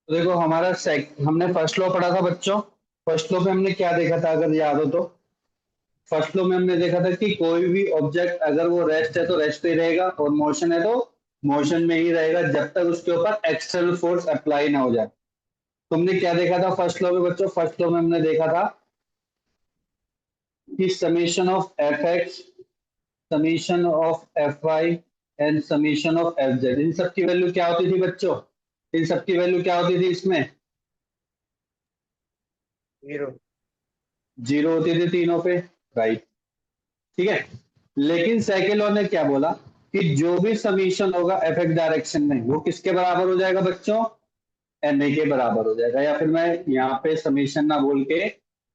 तो देखो हमने फर्स्ट लॉ पढ़ा था बच्चों। फर्स्ट लॉ में हमने क्या देखा था अगर याद हो तो? फर्स्ट लॉ में हमने देखा था कि कोई भी ऑब्जेक्ट अगर वो रेस्ट है तो रेस्ट पे ही रहेगा, और मोशन है तो मोशन में ही रहेगा जब तक उसके ऊपर एक्सटर्नल फोर्स अप्लाई ना हो जाए। तुमने क्या देखा था फर्स्ट लॉ में बच्चों? फर्स्ट लॉ में हमने देखा था कि summation of F X, summation of F Y and summation of F Z, इन सब की वैल्यू क्या होती थी बच्चों? इन सब की वैल्यू क्या होती थी इसमें? जीरो। जीरो होती थी तीनों पे, राइट। ठीक है। लेकिन सेकेंड लॉ ने क्या बोला कि जो भी समीशन होगा एफ एक्स डायरेक्शन में वो किसके बराबर हो जाएगा बच्चों? एन ए के बराबर हो जाएगा। या फिर मैं यहाँ पे समीशन ना बोल के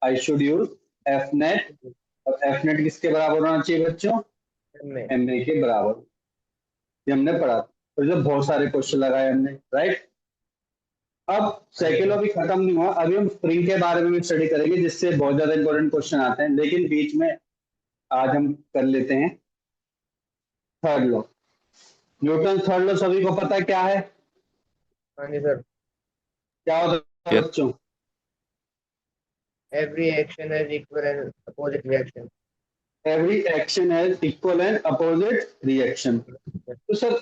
I should use F net. और एफ नेट किसके बराबर होना चाहिए बच्चों? में एम ए के बराबर। ये हमने पढ़ा था। तो जो बहुत सारे क्वेश्चन लगाए हमने, राइट। अब हाँ जी सेकेंड सर। अभी खत्म नहीं हुआ, अभी हम स्प्रिंग के बारे में भी स्टडी करेंगे जिससे बहुत ज्यादा इंपॉर्टेंट क्वेश्चन आते हैं। लेकिन बीच में आज हम कर लेते हैं third law. Newton third law सभी को पता है क्या है? हाँ जी सर। क्या होता है Yes. बच्चों? Every action is equal and opposite reaction. Every action has equal and opposite reaction. तो सर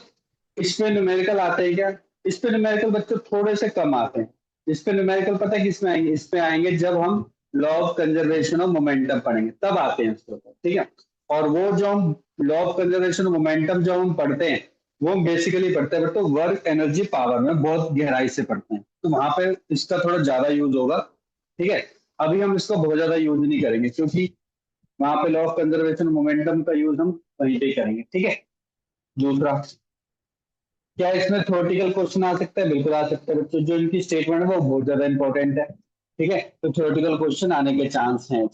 इस पे न्यूमेरिकल आते हैं क्या? इस पे न्यूमेरिकल बच्चों थोड़े से कम आते हैं। इस पे न्यूमेरिकल पता है किस में आएंगे? इस पे आएंगे जब हम law of conservation of momentum पढ़ेंगे, तब आते हैं इसके ऊपर, ठीक है। और वो जो हम law of conservation of momentum जो हम पढ़ते हैं वो हम बेसिकली पढ़ते हैं बट वर्क एनर्जी पावर में बहुत गहराई से पढ़ते हैं, तो वहां पे इसका थोड़ा ज्यादा यूज होगा, ठीक है। अभी हम इसको बहुत ज्यादा यूज नहीं करेंगे क्योंकि वहां पे लॉ ऑफ कंजर्वेशन मोमेंटम का यूज हम वहीं पे ही करेंगे, ठीक है। दूसरा, क्या इसमें थ्योरेटिकल क्वेश्चन आ सकता है? बिल्कुल आ सकता है बच्चों। जो इनकी स्टेटमेंट है वो बहुत ज्यादा इंपॉर्टेंट है, ठीक है। तो थ्योरेटिकल क्वेश्चन आने के चांस हैं।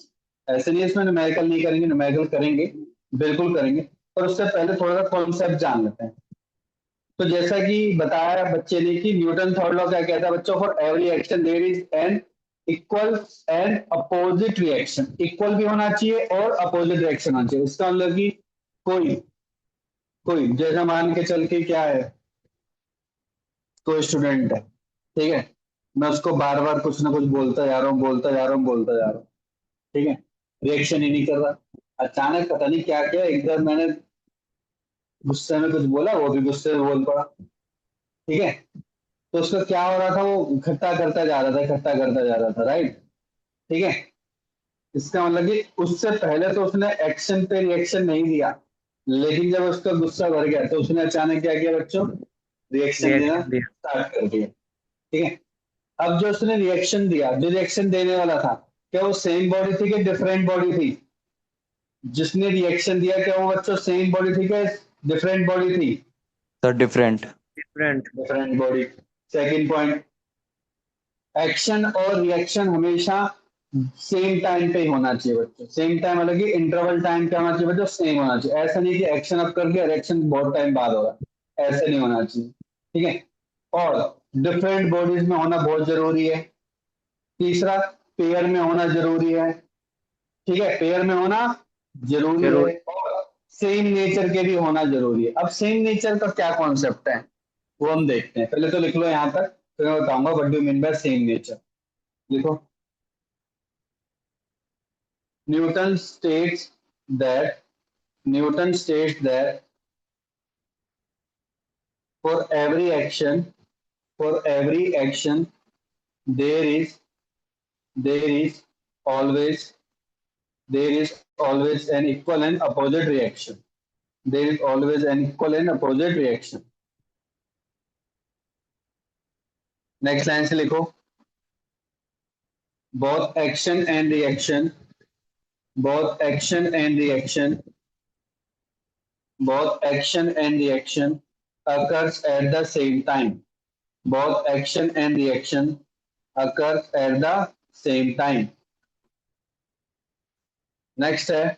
ऐसे नहीं इसमें न्यूमेरिकल नहीं करेंगे, न्यूमेरिकल करेंगे, बिल्कुल करेंगे। पर उससे पहले थोड़ा सा कॉन्सेप्ट जान लेते हैं। तो जैसा कि बताया बच्चे ने कि न्यूटन थर्ड लॉ क्या कहता है बच्चों? For every action there is an equal and opposite reaction. Equal भी होना चाहिए और अपोजिट रिएक्शन होना चाहिए। इसका मतलब कि कोई कोई जैसा मान के चल के क्या है, कोई स्टूडेंट है, ठीक है, मैं उसको बार बार कुछ ना कुछ बोलता जा रहा हूँ, बोलता जा रहा हूँ, बोलता जा रहा हूँ, ठीक है, रिएक्शन ही नहीं कर रहा। अचानक पता नहीं क्या किया, एकदम मैंने गुस्से में कुछ बोला, वो भी गुस्से में बोल पड़ा, ठीक है। तो उसका क्या हो रहा था? वो इकट्ठा करता जा रहा था, इकट्ठा करता जा रहा था, राइट, ठीक है। इसका मतलब कि उससे पहले तो उसने एक्शन पे रिएक्शन नहीं दिया, लेकिन जब उसका गुस्सा भर गया तो उसने अचानक क्या किया बच्चों? रिएक्शन देना रिएक्शन दिया। स्टार्ट कर दिया, ठीक है। अब जो उसने रिएक्शन दिया, जो रिएक्शन देने वाला था, क्या वो सेम बॉडी थी कि डिफरेंट बॉडी थी? जिसने रिएक्शन दिया क्या वो बच्चों सेम बॉडी थी कि डिफरेंट बॉडी थी? Sir, different. Different. Different body. Second point, action और रिएक्शन हमेशा सेम टाइम पे ही होना चाहिए बच्चों। सेम टाइम मतलब कि इंटरवल टाइम क्या होना चाहिए बच्चों? सेम होना चाहिए। ऐसा नहीं कि एक्शन अब कर दिया, रिएक्शन बहुत टाइम बाद होगा, ऐसे नहीं होना चाहिए, ठीक है। और डिफरेंट बॉडीज में होना बहुत जरूरी है। तीसरा, पेयर में होना जरूरी है, ठीक है, पेयर में होना जरूरी है। जरूर। और सेम नेचर के भी होना जरूरी है। अब सेम नेचर का क्या कॉन्सेप्ट है वो हम देखते हैं। पहले तो लिख लो यहाँ तक, फिर मैं बताऊंगा what do mean by same nature. लिखो, Newton states that Newton states that for every action there is there is always there is always an equal and opposite reaction. There is always an equal and opposite reaction. Next line से लिखो, both action and reaction both action and reaction both action and reaction occurs at the same time. Both action and reaction occurs at the same time. Next है,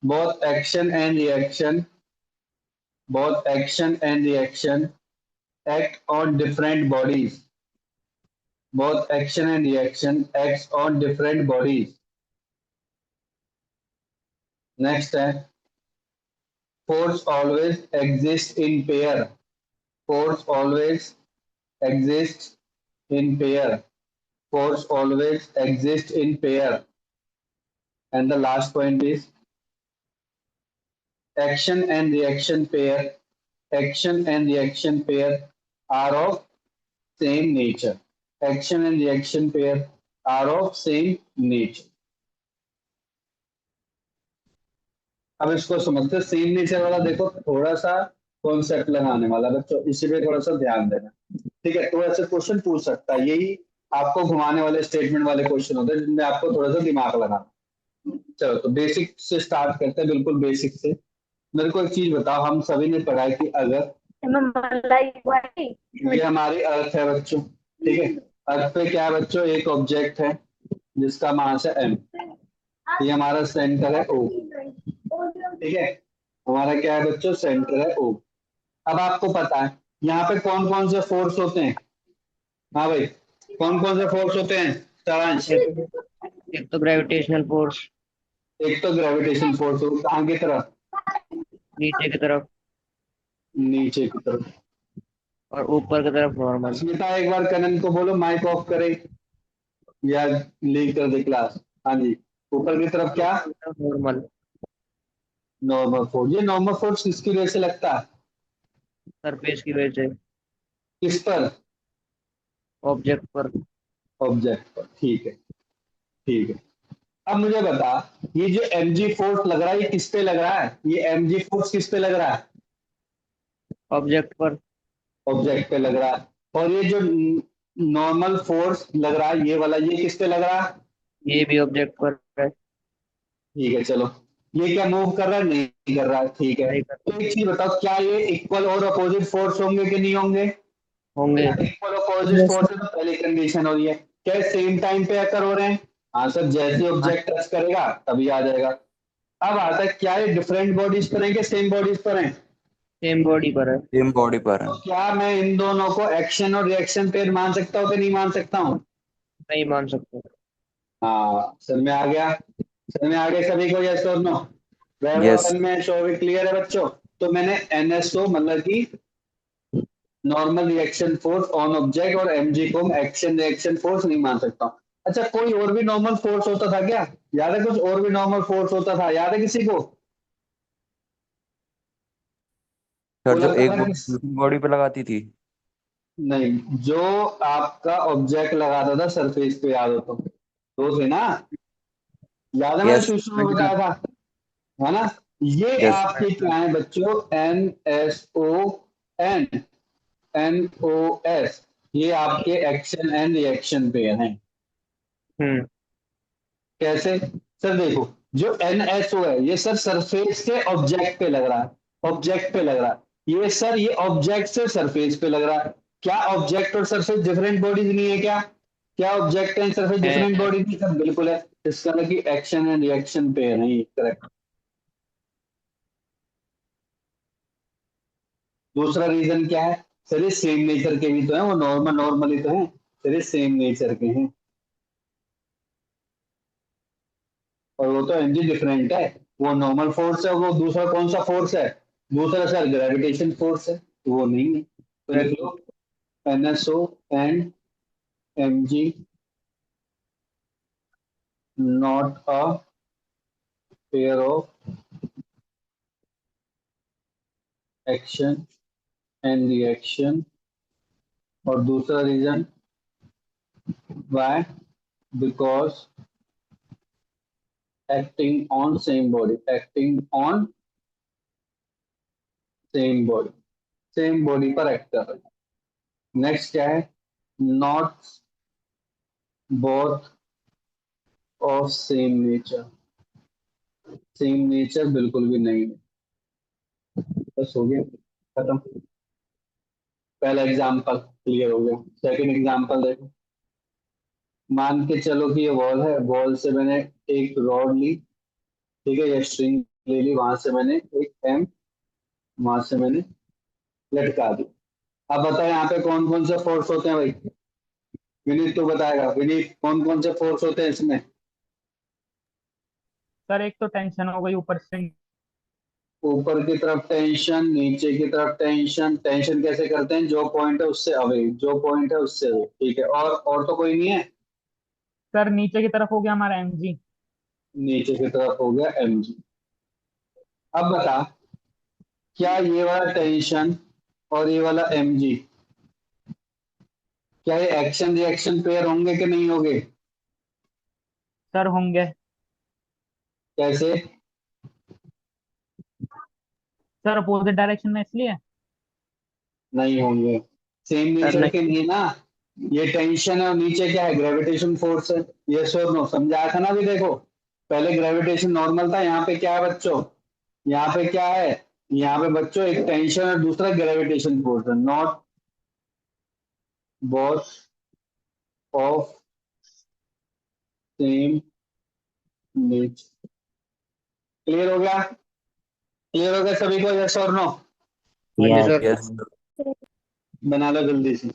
both action and reaction both action and reaction act on different bodies. Both action and reaction acts on different bodies. Next है, force always exists in pair. Force always exists in pair. Force always exists in pair. And the last point is action and reaction pair. Action and reaction pair are of same nature. Action and reaction pair are of same nature. अब इसको समझते, same nature वाला देखो थोड़ा सा concept लगाने वाला बच्चों, इसी पे थोड़ा सा ध्यान देना। ठीक है, तो ऐसे क्वेश्चन पूछ सकता है, यही आपको घुमाने वाले स्टेटमेंट वाले क्वेश्चन होते हैं जिनमें आपको थोड़ा सा दिमाग लगाना। चलो तो बेसिक से स्टार्ट करते हैं, बिल्कुल बेसिक से। मेरे को एक चीज बताओ, हम सभी ने पढ़ा है कि अगर ये हमारी अर्थ है बच्चों, ठीक है, अर्थ पे क्या है बच्चों, एक ऑब्जेक्ट है जिसका मास है m, ये हमारा सेंटर है O, ठीक है, हमारा क्या है बच्चों, सेंटर है O। अब आपको पता है यहाँ पे कौन कौन से फोर्स होते हैं, हाँ भाई, कौन कौन से फोर्स होते हैं सारांश? एक तो ग्रेविटेशनल फोर्स, एक तो ग्रेविटेशन फोर्स हो, कहाँ की तरफ? नीचे की तरफ, नीचे की तरफ। और ऊपर की तरफ नॉर्मल। स्मिता एक बार कनन को बोलो माइक ऑफ करे या लीव कर दे क्लास। हाँ जी, ऊपर की तरफ क्या? नॉर्मल। Normal force. ये नॉर्मल फोर्स किसकी वजह से लगता है? सरफेस की वजह से, किस पर? ऑब्जेक्ट पर। ऑब्जेक्ट पर, ठीक है, ठीक है। अब मुझे बता, ये जो mg फोर्स लग रहा है ये किस पे लग रहा है? ये mg फोर्स किस पे लग रहा है? ऑब्जेक्ट पर। ऑब्जेक्ट पे लग रहा है। और ये जो नॉर्मल फोर्स लग रहा है ये वाला, ये किस पे लग रहा है? ये भी ऑब्जेक्ट पर है। ठीक है, चलो, ये क्या मूव कर रहा है? नहीं कर रहा है, ठीक है। नहीं कर तो एक चीज बताओ, क्या ये इक्वल और अपोजिट फोर्स होंगे कि नहीं होंगे? होंगे। इक्वल अपोजिट फोर्स है तो पहली कंडीशन हो रही है, क्या सेम टाइम पे अकर हो रहे हैं? हाँ सर, जैसे ऑब्जेक्ट टच करेगा तभी आ जाएगा। अब आता है, क्या ये डिफरेंट बॉडीज पर है कि सेम बॉडीज पर है? सेम बॉडी पर है। सेम बॉडी पर है। तो क्या मैं इन दोनों को एक्शन और रिएक्शन पेयर मान सकता हूँ कि नहीं मान सकता हूँ? नहीं मान सकते। हाँ, समझ में आ गया? समझ में आ गया सभी को? यस और नो? यस। वैभव में शोभी क्लियर है बच्चों? तो मैंने NSO मतलब कि normal reaction force on object और mg को एक्शन रिएक्शन फोर्स नहीं मान सकता हूँ। अच्छा, कोई और भी नॉर्मल फोर्स होता था क्या? याद है कुछ और भी नॉर्मल फोर्स होता था? याद है किसी को? सर वो जो लगता एक था बॉडी कि दूसरी बॉडी पे लगाती थी। नहीं, जो आपका ऑब्जेक्ट लगाता था सरफेस पे, याद हो तो? दो थे ना? याद है, मैंने यस। शुरू में बताया था, है ना? ये यस। आपके क्या है बच्चों? NSO एंड NOS, ये आपके एक्शन एंड रिएक्शन पेयर हैं। हम्म। कैसे? सर देखो, जो NSO है ये सर सरफेस के ऑब्जेक्ट पे लग रहा है, ऑब्जेक्ट पे लग रहा है। ये सर, ये ऑब्जेक्ट से सरफेस पे लग रहा है। क्या ऑब्जेक्ट और सरफेस डिफरेंट बॉडीज नहीं है क्या? क्या ऑब्जेक्ट एंड सरफेस डिफरेंट है। बॉडीज नहीं? सर बिल्कुल है। इसका मतलब कि एक्शन एंड रिएक्शन पेयर है, ये करेक्ट। दूसरा रीजन क्या है? सर ये सेम नेचर के भी तो है, वो नॉर्मल नॉर्मली तो है, सर ये सेम नेचर के हैं। और वो तो एनर्जी डिफरेंट है, वो नॉर्मल फोर्स है, वो दूसरा कौन सा फोर्स है? दूसरा सर ग्रेविटेशन फोर्स है, तो वो नहीं है। तो लिख लो NSO and mg not a pair of action and reaction. और दूसरा reason why? Because acting on same body, acting on same body, same body पर एक्ट कर रहे हैं। नेक्स्ट क्या है? Not both of same nature, same nature बिल्कुल भी नहीं है। बस हो गया, खत्म। पहला एग्जाम्पल क्लियर हो गया। सेकंड एग्जाम्पल देखो, मान के चलो कि ये वॉल है, वॉल से मैंने एक रॉड ली, ठीक है, ये स्ट्रिंग ले ली, वहां से मैंने एक एम, वहां से मैंने लटका दी। अब बताओ यहाँ पे कौन कौन से फोर्स होते हैं भाई? विनीत तो बताएगा, विनीत कौन कौन से फोर्स होते हैं इसमें? सर एक तो टेंशन हो गई ऊपर से। ऊपर की तरफ टेंशन, नीचे की तरफ टेंशन। टेंशन कैसे करते हैं? जो पॉइंट है उससे अवे, जो पॉइंट है उससे अवे। ठीक है, और तो कोई नहीं है। सर नीचे की तरफ हो गया हमारा mg। नीचे की तरफ हो गया mg। अब बता, क्या ये वाला टेंशन और ये वाला mg, क्या ये एक्शन रिएक्शन पेयर होंगे कि नहीं होंगे? सर होंगे। कैसे? सर अपोजिट डायरेक्शन में इसलिए। नहीं होंगे, सेम सर नेचर के नहीं। नहीं ना। ये टेंशन है और नीचे क्या है? ग्रेविटेशन फोर्स है। यस और नो? समझाया था ना अभी। देखो, पहले ग्रेविटेशन नॉर्मल था, यहाँ पे क्या है बच्चों? यहाँ पे क्या है? यहाँ पे बच्चों एक टेंशन और दूसरा ग्रेविटेशन फोर्स है। Not both of same nature. Clear हो गया? क्लियर हो गया सभी को? यस और नो? हाँ जी Yes. सर। Yes. बना लो जल्दी से।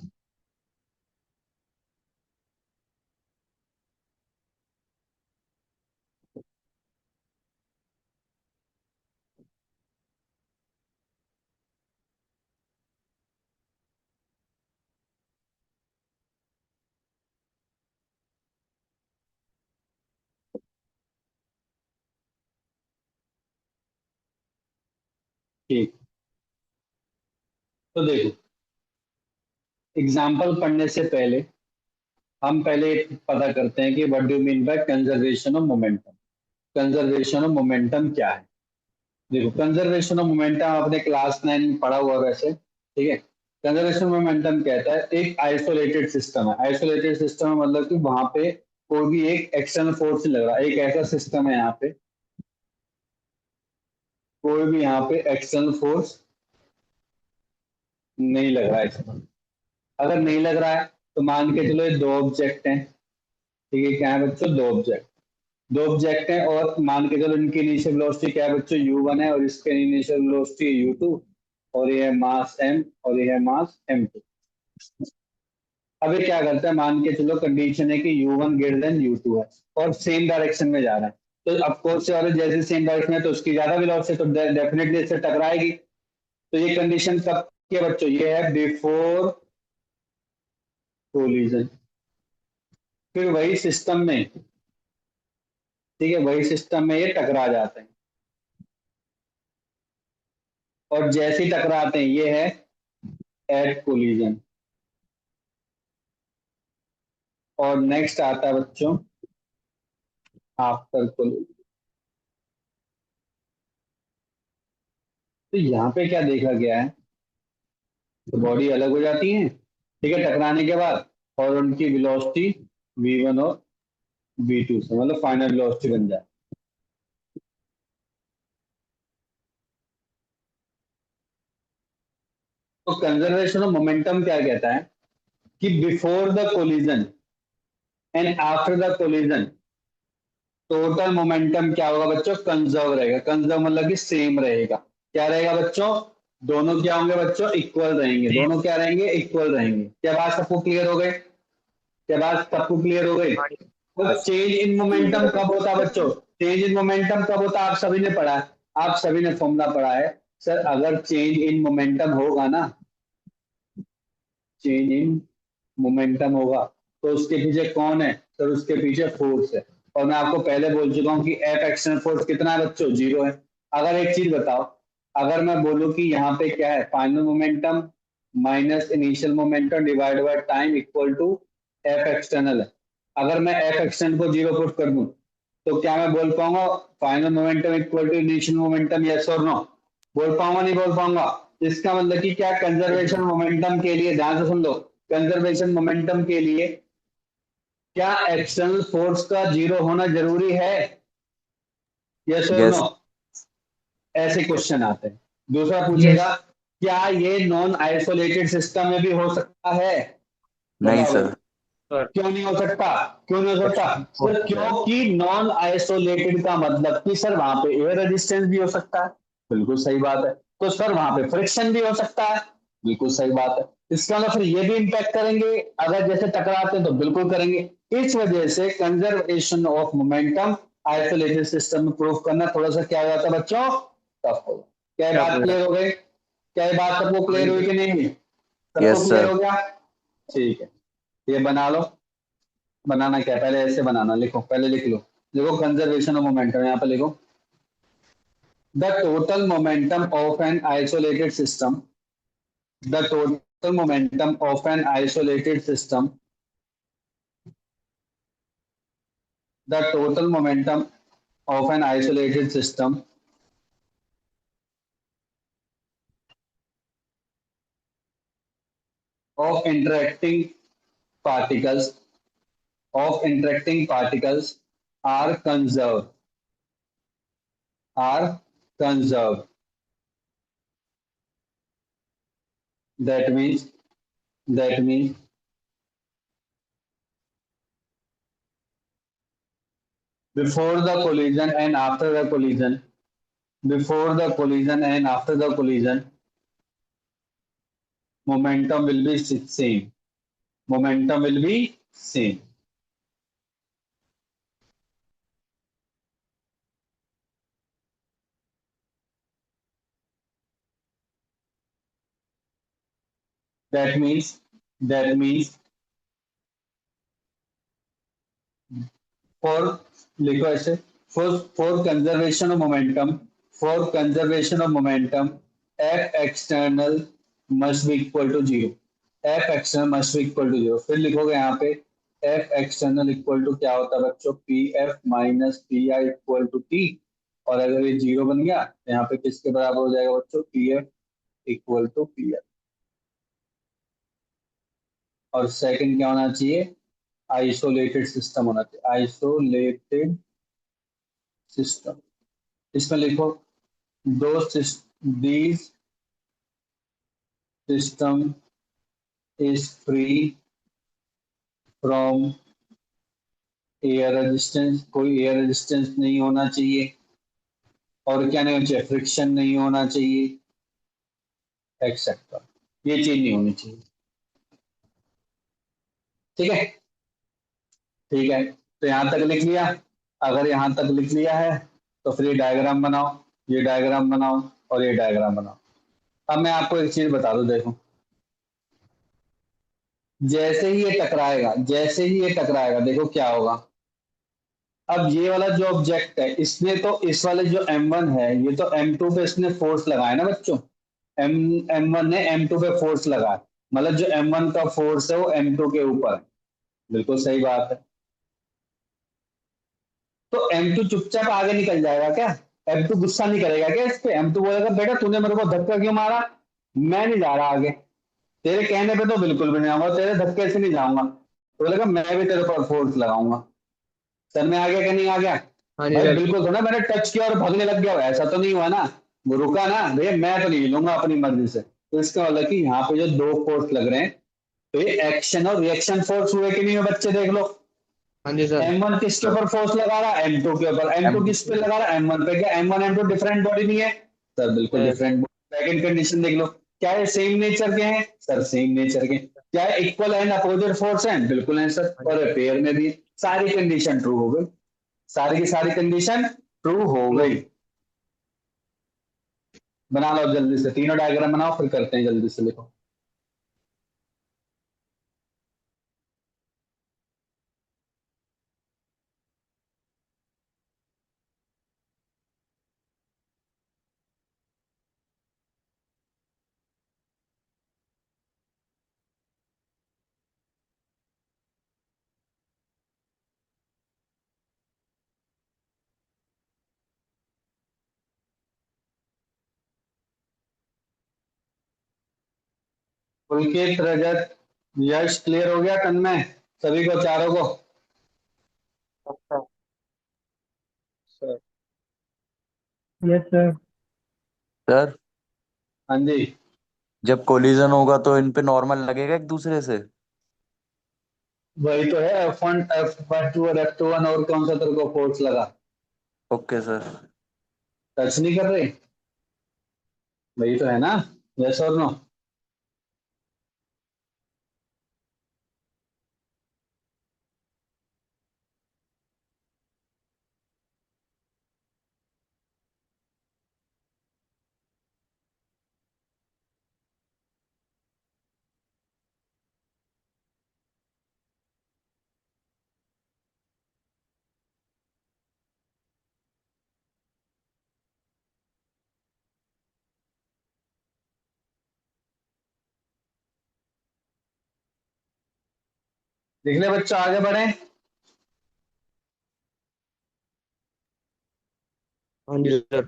ठीक, तो देखो, एग्जाम्पल पढ़ने से पहले हम पहले पता करते हैं कि what do mean bye conservation of momentum. Conservation of momentum क्या है? देखो, कंजर्वेशन ऑफ मोमेंटम आपने क्लास 9 में पढ़ा हुआ वैसे, ठीक है। कंजर्वेशन ऑफ मोमेंटम कहता है एक आइसोलेटेड सिस्टम है। आइसोलेटेड सिस्टम है मतलब कि वहां पे कोई भी एक एक्सटर्नल फोर्स नहीं लग रहा। एक ऐसा सिस्टम है यहाँ पे, कोई भी यहाँ पे एक्सटर्नल फोर्स नहीं लग रहा है इसमें। अगर नहीं लग रहा है तो मान के चलो ये दो ऑब्जेक्ट हैं। ठीक है, क्या है बच्चों? दो ऑब्जेक्ट। दो ऑब्जेक्ट हैं और मान के चलो इनकी इनिशियल वेलोसिटी क्या है बच्चों? u1 है और इसके इनिशियल वेलोसिटी है u2, और ये है मास m और ये है मास m2। अब ये क्या करता है? मान के चलो कंडीशन है कि u1 ग्रेटर देन u2 है और सेम डायरेक्शन में जा रहा है, तो ऑफकोर्स से वाले जैसे सेम डायरेक्शन है तो उसकी ज्यादा वेलोसिटी, तो डेफिनेटली इससे टकराएगी। तो ये कंडीशन कब की है बच्चों? ये है बिफोर कोलिजन। फिर वही सिस्टम में, ठीक है, वही सिस्टम में ये टकरा जाते हैं और जैसे ही टकराते हैं ये है एट कोलिजन। और नेक्स्ट आता है बच्चों आफ्टर कोलिजन। तो यहाँ पे क्या देखा गया है? तो बॉडी अलग हो जाती है, ठीक है, टकराने के बाद, और उनकी वेलोसिटी v1 और v2 से, मतलब फाइनल वेलोसिटी बन जाए। तो कंजर्वेशन ऑफ मोमेंटम क्या कहता है कि before the collision and after the collision total momentum क्या होगा बच्चों? कंजर्व रहेगा। कंजर्व मतलब कि सेम रहेगा। क्या रहेगा बच्चों? दोनों क्या होंगे बच्चों? इक्वल रहेंगे। दोनों क्या रहेंगे? इक्वल रहेंगे। क्या बात सबको क्लियर हो गई? क्या बात सबको क्लियर हो गई? तो चेंज इन मोमेंटम कब होता है बच्चों? चेंज इन मोमेंटम कब होता है? आप सभी ने पढ़ा है, आप सभी ने फॉर्मूला पढ़ा है। सर अगर चेंज इन मोमेंटम होगा ना, चेंज इन मोमेंटम होगा तो उसके पीछे कौन है? सर उसके पीछे फोर्स है। और मैं आपको पहले बोल चुका हूं कि एफ एक्सटर्नल फोर्स कितना है बच्चों? 0 है। अगर एक चीज बताओ, अगर मैं बोलूं कि यहाँ पे क्या है? Final momentum minus initial momentum divide by time equal to F external है। अगर मैं एफ एक्सटर्नल को 0 पुट कर दूं तो क्या मैं बोल पाऊंगा final momentum equal to initial momentum? Yes और नो? बोल पाऊंगा नहीं बोल पाऊंगा? इसका मतलब कि क्या कंजर्वेशन मोमेंटम के लिए, ध्यान से सुन लो, कंजर्वेशन मोमेंटम के लिए क्या एक्सटर्नल फोर्स का 0 होना जरूरी है? यस और नो? Yes. ऐसे क्वेश्चन आते हैं। दूसरा पूछेगा क्या ये नॉन आइसोलेटेड सिस्टम में भी हो सकता है? नहीं बताओ सर। क्यों नहीं हो सकता? क्यों नहीं हो सकता? सर क्योंकि नॉन आइसोलेटेड का मतलब कि सर वहां पे एयर रेजिस्टेंस भी हो सकता है। बिल्कुल सही बात है। तो सर वहां पे फ्रिक्शन भी हो सकता है। बिल्कुल सही बात है। इसका मतलब फिर ये भी इम्पैक्ट करेंगे, अगर जैसे टकराते हैं तो बिल्कुल करेंगे। इस वजह से conservation of momentum isolated system में प्रूफ करना थोड़ा सा क्या हो जाता है बच्चों? टफ हो जाता है। क्या ये क्या बात बोल रहा क्लियर हो गई? क्या ये बात सबको क्लियर हुई कि नहीं? सबको यस क्लियर सर। हो गया? ठीक है, ये बना लो। बनाना क्या है, पहले ऐसे बनाना, लिखो, पहले लिख लो। देखो कंजर्वेशन ऑफ मोमेंटम यहाँ पे लिखो। The total momentum of an isolated system, the total momentum of an isolated system, the total momentum of an isolated system of interacting particles are conserved. That means before the collision and after the collision, before the collision and after the collision, momentum will be same. Momentum will be same. That means for लिखो ऐसे, for conservation of momentum, for conservation of momentum, f external must be equal to zero. f external must be equal to zero. फिर लिखोगे यहाँ पे f external equal to क्या होता है बच्चों, p f minus p i equal to t। और अगर ये जीरो बन गया तो यहाँ पे किसके बराबर हो जाएगा बच्चों, p f equal to P F. और सेकंड क्या होना चाहिए, आइसोलेटेड सिस्टम होना चाहिए, आइसोलेटेड सिस्टम। इसमें लिखो दो these system is free from air resistance, कोई एयर रेजिस्टेंस नहीं होना चाहिए, और क्या नहीं होना चाहिए, फ्रिक्शन नहीं होना चाहिए, एक्सेट्रा, ये चीज नहीं होनी चाहिए। ठीक है, ठीक है, तो यहां तक लिख लिया। अगर यहां तक लिख लिया है तो फिर ये डायग्राम बनाओ, ये डायग्राम बनाओ, और ये डायग्राम बनाओ। अब मैं आपको एक चीज बता दूं, देखो, जैसे ही ये टकराएगा, जैसे ही ये टकराएगा, देखो क्या होगा। अब ये वाला जो ऑब्जेक्ट है, इसने तो इस वाले जो M1 है, ये तो M2 पे इसने फोर्स लगाया ना बच्चों, एम M1 ने M2 पे फोर्स लगाया, मतलब जो M1 का फोर्स है वो M2 के ऊपर है। बिल्कुल सही बात है। तो M2 चुपचाप आगे निकल जाएगा क्या? M2 गुस्सा नहीं करेगा क्या इस पे? M2 बोलेगा बेटा तूने मेरे को धक्का क्यों मारा, मैं नहीं जा रहा आगे, तेरे कहने पे तो बिल्कुल भी नहीं आऊंगा, तेरे धक्के से नहीं जाऊंगा। तो बोलेगा मैं भी तेरे पर फोर्स लगाऊंगा। सर में आ गया कि नहीं आ गया? हाँ जी भाई सर। बिल्कुल थोड़ा मैंने टच किया और भागने लग गया, ऐसा तो नहीं हुआ ना, वो रुका ना भैया, मैं तो नहीं हिलूंगा अपनी मर्जी से। तो इसका मतलब कि यहाँ पे जो दो फोर्स लग रहे हैं, तो ये एक्शन और रिएक्शन फोर्स हुए कि नहीं हुए बच्चे, देख लो। हाँ जी सर। M1 किसके ऊपर फोर्स लगा रहा है, M2 के ऊपर। M2 किस पे लगा रहा है, M1 पे। क्या M1 M2 डिफरेंट बॉडी नहीं है? सर बिल्कुल है। डिफरेंट। सेकंड कंडीशन देख लो, क्या ये सेम नेचर के हैं? सर सेम नेचर के। क्या इक्वल एंड अपोजिट फोर्स है? बिल्कुल है सर। हाँ जी और पेयर में भी सारी कंडीशन ट्रू हो गई, सारी की सारी कंडीशन ट्रू हो सर। गई। बना लो जल्दी से, तीनों डायग्राम बनाओ, फिर करते हैं, जल्दी से लिखो। पुलकित, रजत, यश, क्लियर हो गया तन्मय, सभी को, चारों को? अच्छा सर। Yes sir. सर हाँ जी, जब कोलिजन होगा तो इन पे नॉर्मल लगेगा एक दूसरे से। वही तो है, F1 F2 और F21, और कौन सा तेरे को फोर्स लगा? Okay sir. टच नहीं कर रहे, वही तो है ना, यस और नो? देख ले बच्चों, आगे बढ़े। हाँ जी सर।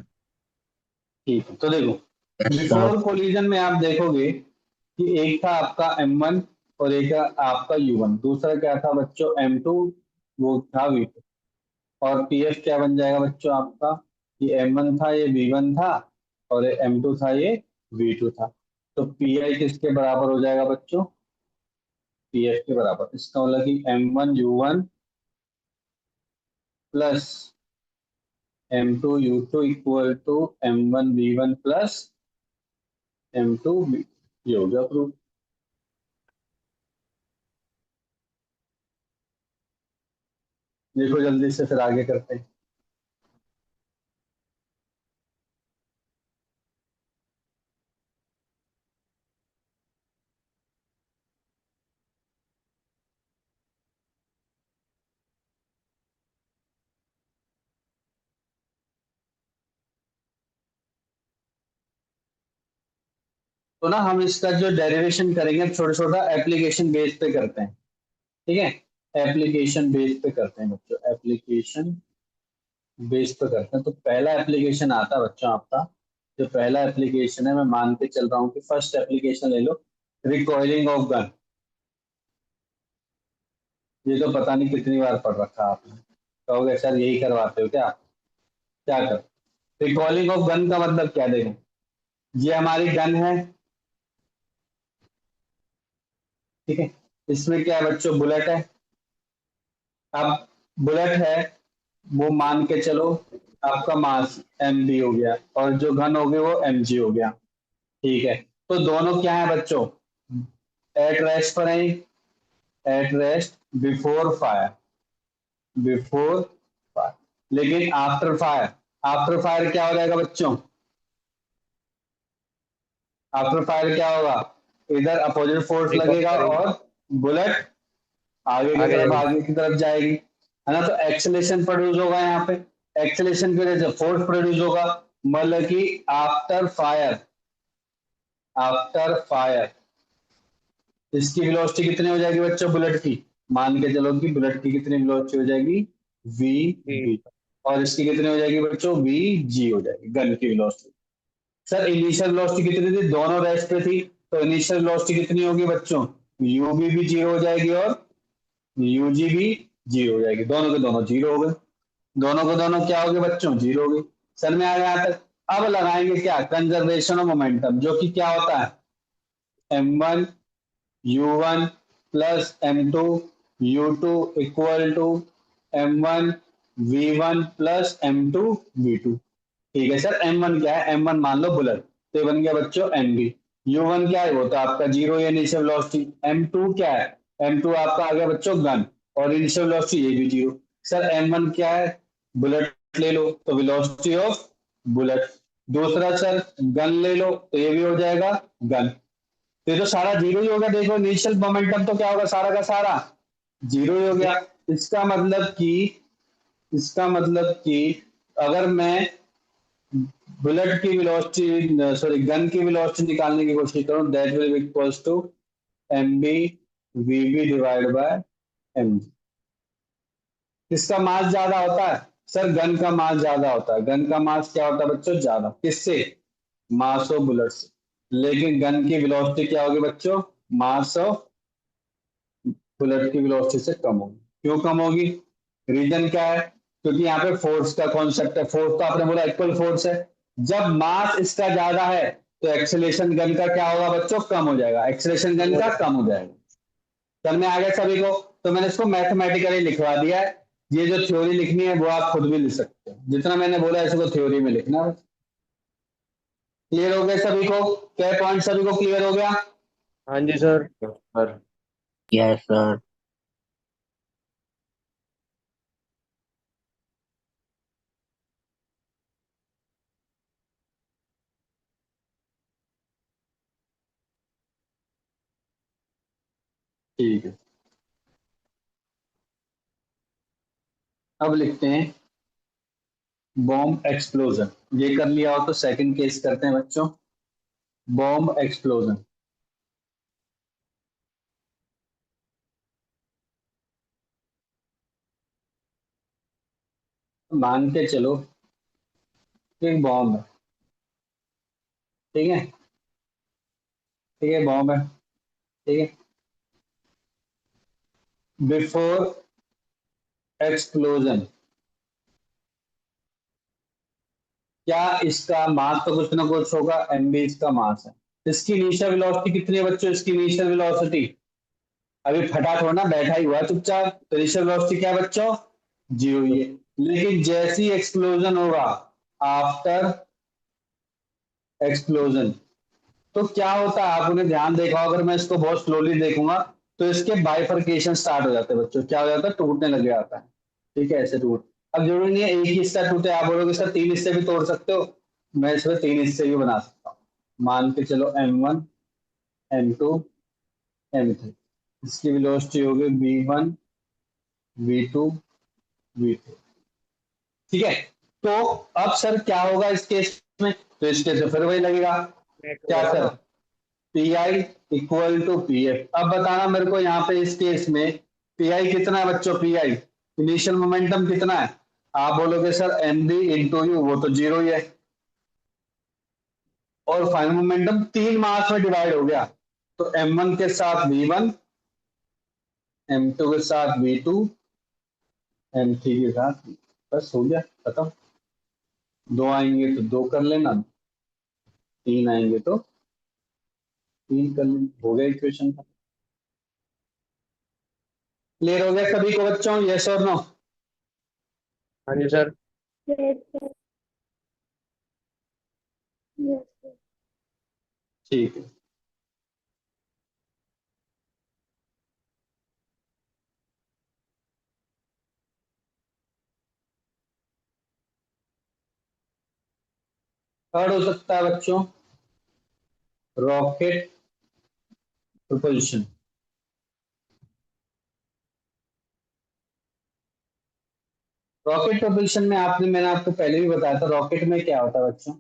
ठीक है, तो देखो बिफोर कोलिजन में आप देखोगे कि एक था आपका M1 और एक था आपका U1, दूसरा क्या था बच्चों M2, वो था V2। और PF क्या बन जाएगा बच्चों आपका, ये M1 था, ये V1 था, और ये M2 था, ये V2 था। तो PI किसके बराबर हो जाएगा बच्चों, PF के बराबर। इसका मतलब कि M1U1 plus M2U2 equal to M1V1 plus M2V, ये हो गया प्रूफ। देखो जल्दी से फिर आगे करते हैं। तो ना हम इसका जो डेरिवेशन करेंगे छोटा छोटा एप्लीकेशन बेस पे करते हैं, ठीक है। एप्लीकेशन बेस पे करते हैं बच्चों, एप्लीकेशन बेस पे करते हैं। तो पहला एप्लीकेशन आता है बच्चों आपका, जो पहला एप्लीकेशन है, मैं मान के चल रहा हूँ कि फर्स्ट एप्लीकेशन ले लो, रिकॉइलिंग ऑफ गन। ये तो पता नहीं कितनी बार पढ़ रखा आपने, कहोगे सर यही करवाते हो क्या, क्या कर। रिकॉइलिंग ऑफ गन का मतलब क्या, देखो ये हमारी गन है, ठीक है। इसमें क्या है बच्चों, बुलेट है। अब बुलेट है, वो मान के चलो आपका मास MB हो गया, और जो घन हो गए वो MG हो गया, ठीक है। तो दोनों क्या है बच्चों, एट रेस्ट पर है, at rest before fire, before fire. लेकिन आफ्टर फायर, आफ्टर फायर क्या हो जाएगा बच्चों, आफ्टर फायर क्या होगा, इधर अपोजिट फोर्स रिकॉर्ड लगेगा करेंगे। और बुलेट आगे की आगे तरफ, जाएंगे। आगे की तरफ जाएगी, है ना। तो एक्सेलेरेशन प्रोड्यूस होगा यहाँ पे, एक्सेलेरेशन की वजह से फोर्स प्रोड्यूस होगा। मतलब कि आफ्टर फायर, आफ्टर फायर इसकी वेलोसिटी कितनी हो जाएगी बच्चों बुलेट की, मान के चलो कि बुलेट की कितनी वेलोसिटी हो जाएगी, वी जी। बी। और इसकी कितनी हो जाएगी बच्चों, वी जी हो जाएगी, गन की वेलोसिटी। सर इनिशियल वेलोसिटी कितनी थी, दोनों रेस्ट पे थी, तो इनिशियल वेलोसिटी कितनी होगी बच्चों, यू भी जीरो हो जाएगी और यूजी भी जीरो हो जाएगी, दोनों के दोनों जीरो हो गए, दोनों के दोनों क्या हो गए बच्चों, जीरो हो गए। सर में आ गया यहाँ तक। अब लगाएंगे क्या, कंजर्वेशन ऑफ मोमेंटम, जो कि क्या होता है, M1 U1 plus M2 U2 equal to M1 V1 plus M2 V2। ठीक है सर, M1 क्या है, M1 मान लो बुलेट, तो ये बन गया बच्चों MB। U1 क्या है, वो तो आपका जीरो या इनिशियल वेलोसिटी। M2 क्या है, M2 आपका आ गया बच्चों गन, और इनिशियल वेलोसिटी ये भी जीरो। सर M1 क्या है, बुलेट ले लो तो वेलोसिटी ऑफ बुलेट। दूसरा सर गन ले लो तो ये भी हो जाएगा गन। तो ये तो सारा जीरो ही हो गया, देखो इनिशियल मोमेंटम तो क्या होगा, सारा का सारा जीरो ही हो गया। इसका मतलब कि, इसका मतलब कि अगर मैं बुलेट की वेलोसिटी, सॉरी गन की वेलोसिटी निकालने की कोशिश करूं, that will equals to MB VB divide by MG। किसका मास ज्यादा होता है, सर गन का मास ज्यादा होता है। गन का मास क्या होता है बच्चों, ज्यादा, किससे, मास ऑफ बुलेट से। लेकिन गन की वेलोसिटी क्या होगी बच्चों, मास ऑफ बुलेट की वेलोसिटी से कम होगी। क्यों कम होगी, रीजन क्या है, क्योंकि यहाँ पे फोर्स का कॉन्सेप्ट है। फोर्स तो आपने बोला इक्वल फोर्स है, जब मास इसका ज्यादा है तो एक्सेलेरेशन गन का क्या होगा बच्चों, कम हो जाएगा, एक्सेलेरेशन गन का कम हो जाएगा। समझ में आ गया सभी को, तो मैंने इसको मैथमेटिकली लिखवा दिया है। ये जो थ्योरी लिखनी है वो आप खुद भी लिख सकते हो, जितना मैंने बोला इसको थ्योरी में लिखना है। क्लियर हो गया सभी को, क्या पॉइंट सभी को क्लियर हो गया। हाँ जी सर। सर। Yes sir. ठीक है, अब लिखते हैं बॉम्ब एक्सप्लोजन। ये कर लिया हो तो सेकंड केस करते हैं बच्चों, बॉम्ब एक्सप्लोजन। मान के चलो एक बॉम्ब है, ठीक है, ठीक है, बॉम्ब है, ठीक है। बिफोर एक्सप्लोजन क्या इसका मास तो कुछ ना कुछ होगा, एमबी इसका मास है। इसकी इनिशियल वेलोसिटी कितनी है बच्चों? इसकी इनिशियल वेलोसिटी अभी फटा थोड़ा ना बैठा ही हुआ है चुपचाप, तो इनिशियल वेलोसिटी क्या है बच्चों? 0 ही है। लेकिन जैसी एक्सप्लोजन होगा, आफ्टर एक्सप्लोजन, तो क्या होता है आपने ध्यान देखा होगा, अगर मैं इसको बहुत स्लोली देखूंगा तो इसके बाइफरकेशन स्टार्ट हो जाते हैं बच्चों। क्या हो जाता है? टूटने लग जाता है, ठीक है, ऐसे टूट। अब जरूरी नहीं है एक ही हिस्सा टूटे, आप बोलोगे सर 3 हिस्से भी तोड़ सकते हो, मैं इसमें 3 हिस्से भी बना सकता हूँ। मान के चलो M1, M2, M3, इसकी वेलोसिटी होगी V1, V2, V3, ठीक है। तो अब सर क्या होगा इस केस में? तो इस केस में फिर वही लगेगा, क्या sir? P I equal to P F. अब बताना मेरे को यहाँ पे इस केस में पी आई कितना है बच्चों? पी आई इनिशियल मोमेंटम कितना है? आप बोलोगे sir M B into U, वो तो 0 ही है, और फाइनल मोमेंटम 3 मास में डिवाइड हो गया, तो M1 के साथ V1, M2 के साथ V2, M3 के साथ, बस हो गया खत्म। 2 आएंगे तो 2 कर लेना, 3 आएंगे तो 3 कर लेना, हो गया इक्वेशन। क्लियर हो गया सभी को बच्चों? यस और नो? हाँ जी sir. Yes, sir. Yes, sir. ठीक है। थर्ड हो सकता है बच्चों रॉकेट प्रोपल्शन। रॉकेट प्रोपल्शन में मैंने आपको पहले भी बताया था, रॉकेट में क्या होता है बच्चों?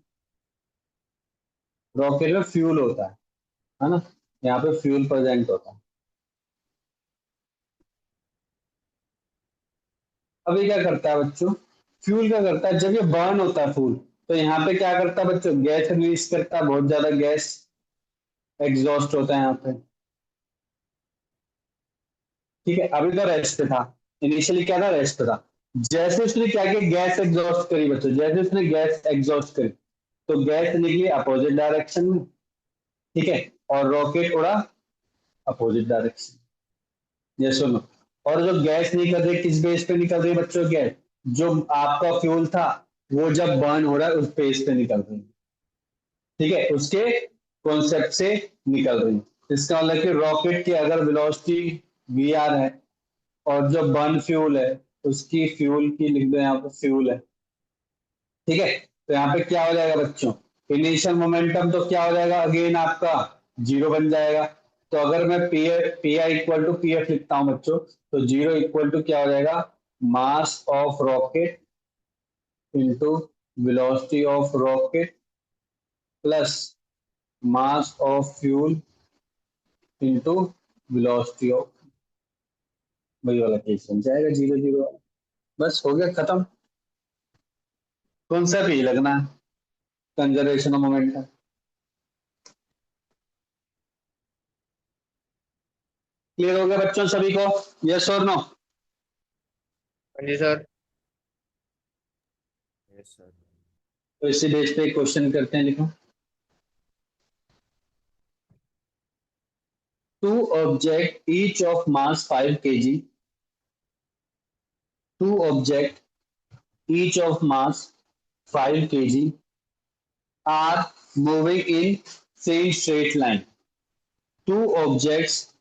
रॉकेट में फ्यूल होता है ना, यहाँ पे फ्यूल प्रेजेंट होता है। अभी क्या करता है बच्चों? फ्यूल क्या करता है, जब ये बर्न होता है फ्यूल, तो यहाँ पे क्या करता है बच्चों? गैस रिलीज करता है, बहुत ज्यादा गैस एग्जॉस्ट होता है यहाँ पे, ठीक है। अभी तो रेस्ट था, इनिशियली क्या था? रेस्ट था। जैसे उसने क्या किया, गैस एग्जॉस्ट करी बच्चों, जैसे उसने गैस एग्जॉस्ट करी तो गैस निकली अपोजिट डायरेक्शन में, ठीक है, और रॉकेट उड़ा अपोजिट डायरेक्शन। ये सुनो, और जो गैस निकल रही किस बेस पे निकल रही है बच्चों? गैस जो आपका फ्यूल था वो जब बर्न हो रहा है उस बेस पे निकल रही है, ठीक है, उसके कॉन्सेप्ट से निकल रही है। इसका मतलब कि रॉकेट की अगर वेलोसिटी वी आर है और जो बर्न फ्यूल है उसकी फ्यूल की लिख दो यहाँ पे फ्यूल है, ठीक है। तो यहाँ पे क्या हो जाएगा बच्चों? इनिशियल मोमेंटम तो क्या हो जाएगा अगेन आपका? 0 बन जाएगा। तो अगर मैं P I equal to P F लिखता हूं बच्चों, तो 0 इक्वल टू क्या हो जाएगा? Mass of rocket into velocity of rocket plus mass of fuel into velocity of, वही वाला केस बन जाएगा 0 0। बस हो गया खत्म। कौन सा भी लगना है, कंजर्वेशन ऑफ मोमेंटम। क्लियर हो गया बच्चों सभी को? यस और नो? हाँ जी सर। Yes sir. तो इसी बेस पे क्वेश्चन करते हैं, लिखो। Two object each of mass 5 kg. Two object each of mass 5 kg are moving in same straight line. Two objects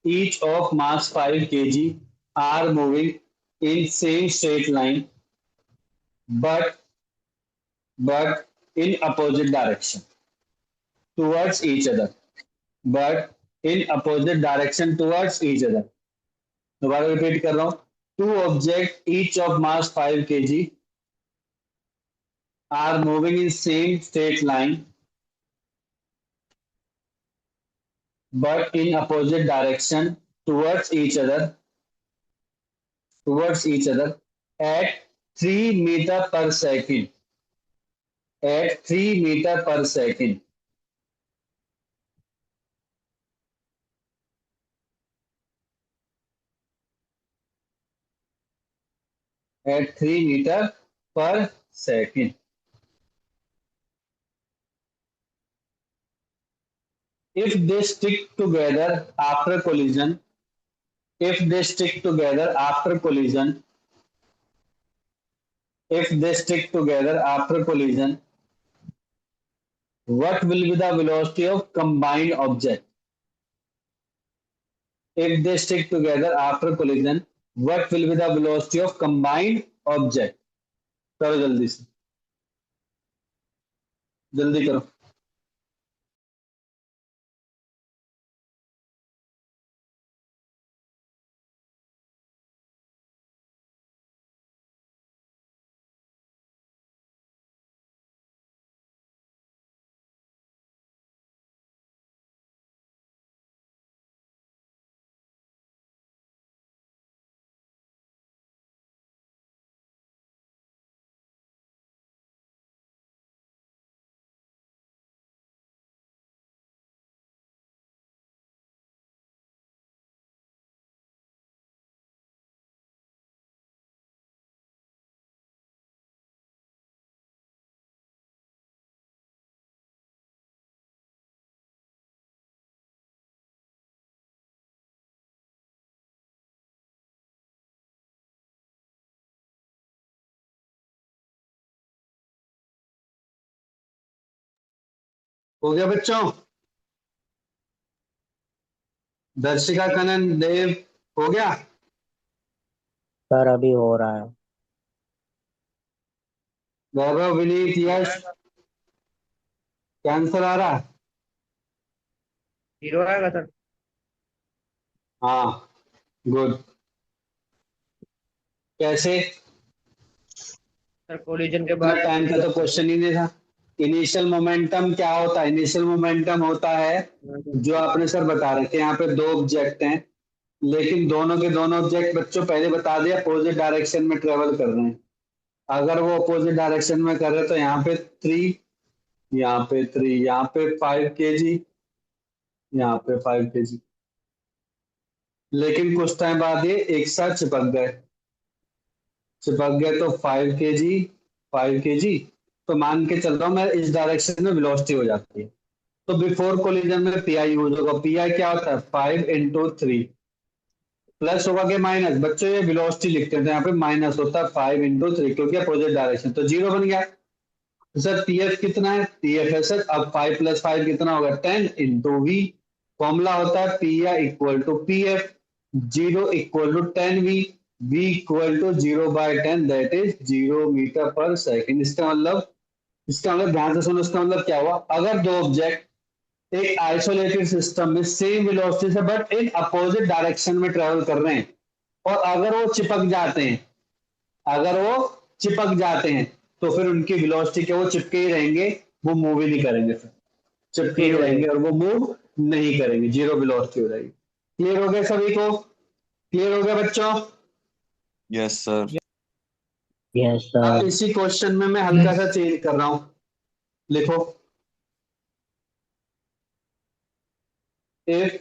each of mass 5 kg are moving in same straight line, but in opposite direction towards each other. But in opposite direction towards each other. दोबारा repeat कर रहा हूं, two object each of mass 5 kg are moving in same straight line but in opposite direction towards each other at 3 meter per second. At 3 meter per second. At 3 meter per second. If they stick together after collision, if they stick together after collision, if they stick together after collision, what will be the velocity of combined object? If they stick together after collision, what will be the velocity of combined object? करो जल्दी से, जल्दी करो. हो गया बच्चों? दर्शिका, कनन, देव, हो गया? सर अभी हो रहा है। वैभव, विनीत, यश, कैंसर आ रहा? 0 आएगा सर। हाँ, गुड. कैसे? सर कोलिजन के बाद टाइम का तो क्वेश्चन ही नहीं था. इनिशियल मोमेंटम क्या होता है? इनिशियल मोमेंटम होता है जो आपने सर बता रखे. यहाँ पे दो ऑब्जेक्ट हैं, लेकिन दोनों के दोनों ऑब्जेक्ट बच्चों पहले बता दिया अपोजिट डायरेक्शन में ट्रेवल कर रहे हैं. अगर वो अपोजिट डायरेक्शन में कर रहे हैं तो यहाँ पे 3, यहाँ पे 3, यहाँ पे 5 kg, यहाँ पे 5 kg. लेकिन कुछ टाइम बाद ये एक साथ चिपक गए तो 5 kg 5 kg, तो मान के चल रहा हूं मैं इस डायरेक्शन में वेलोसिटी हो जाती है. तो बिफोर कोलिजन में पीआई यूज होगा. पीआई क्या होता है? 5 into 3 प्लस होगा कि माइनस? बच्चों ये वेलोसिटी लिखते हैं तो यहाँ पे माइनस होता है 5 into 3 क्योंकि अपोजिट डायरेक्शन, तो 0 बन गया. तो सर पीएफ कितना है? पीएफ है सर, अब 5 + 5 कितना होगा? 10 into v. फॉर्मूला होता है PI equal to PF, 0 equal to 10v, v equal to 0/10, that is 0 metre per second. इसका मतलब ध्यान से सुनो. इसका मतलब क्या हुआ? अगर दो ऑब्जेक्ट एक आइसोलेटेड सिस्टम में सेम वेलोसिटी से बट इन अपोजिट डायरेक्शन में ट्रेवल कर रहे हैं, और अगर वो चिपक जाते हैं तो फिर उनकी वेलोसिटी क्या? वो चिपके ही रहेंगे, वो मूव ही नहीं करेंगे. फिर चिपके ही रहेंगे और वो मूव नहीं करेंगे, 0 वेलोसिटी हो जाएगी. क्लियर हो गया सभी को? क्लियर हो गया बच्चों? Yes sir. यस अब सर। इसी क्वेश्चन में मैं हल्का सा चेंज कर रहा हूं. लिखो, if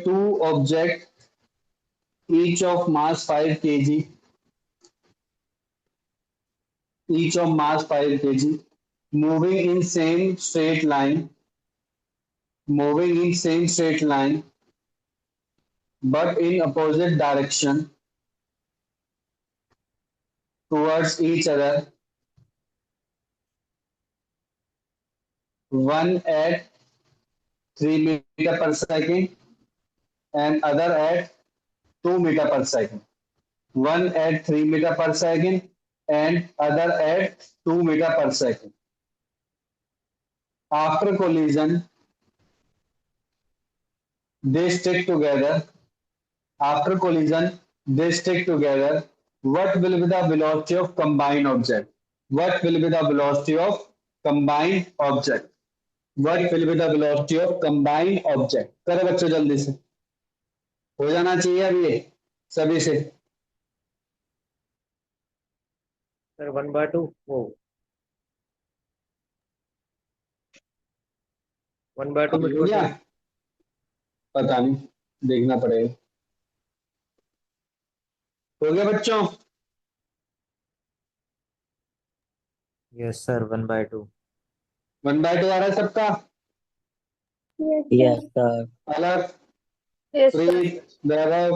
two objects each of mass 5 kg moving in same straight line but in opposite direction towards each other, one at 3 meter per second and other at 2 meter per second. One at 3 meter per second and other at 2 meter per second. After collision, they stick together. After collision, they stick together. What will be the velocity of combined object? What will be the velocity of combined object? What will be the velocity of combined object? करो बच्चों जल्दी से. हो जाना चाहिए अब ये सभी से। सर 1/2 वो 1/2 में हो गया? टोटल पता नहीं, देखना पड़ेगा। हो गया बच्चों? यस सर 1/2 1/2 आ रहा है सबका? Yes, Yes, sir. sir. अलग? Yes, sir. प्रीत, वैभव,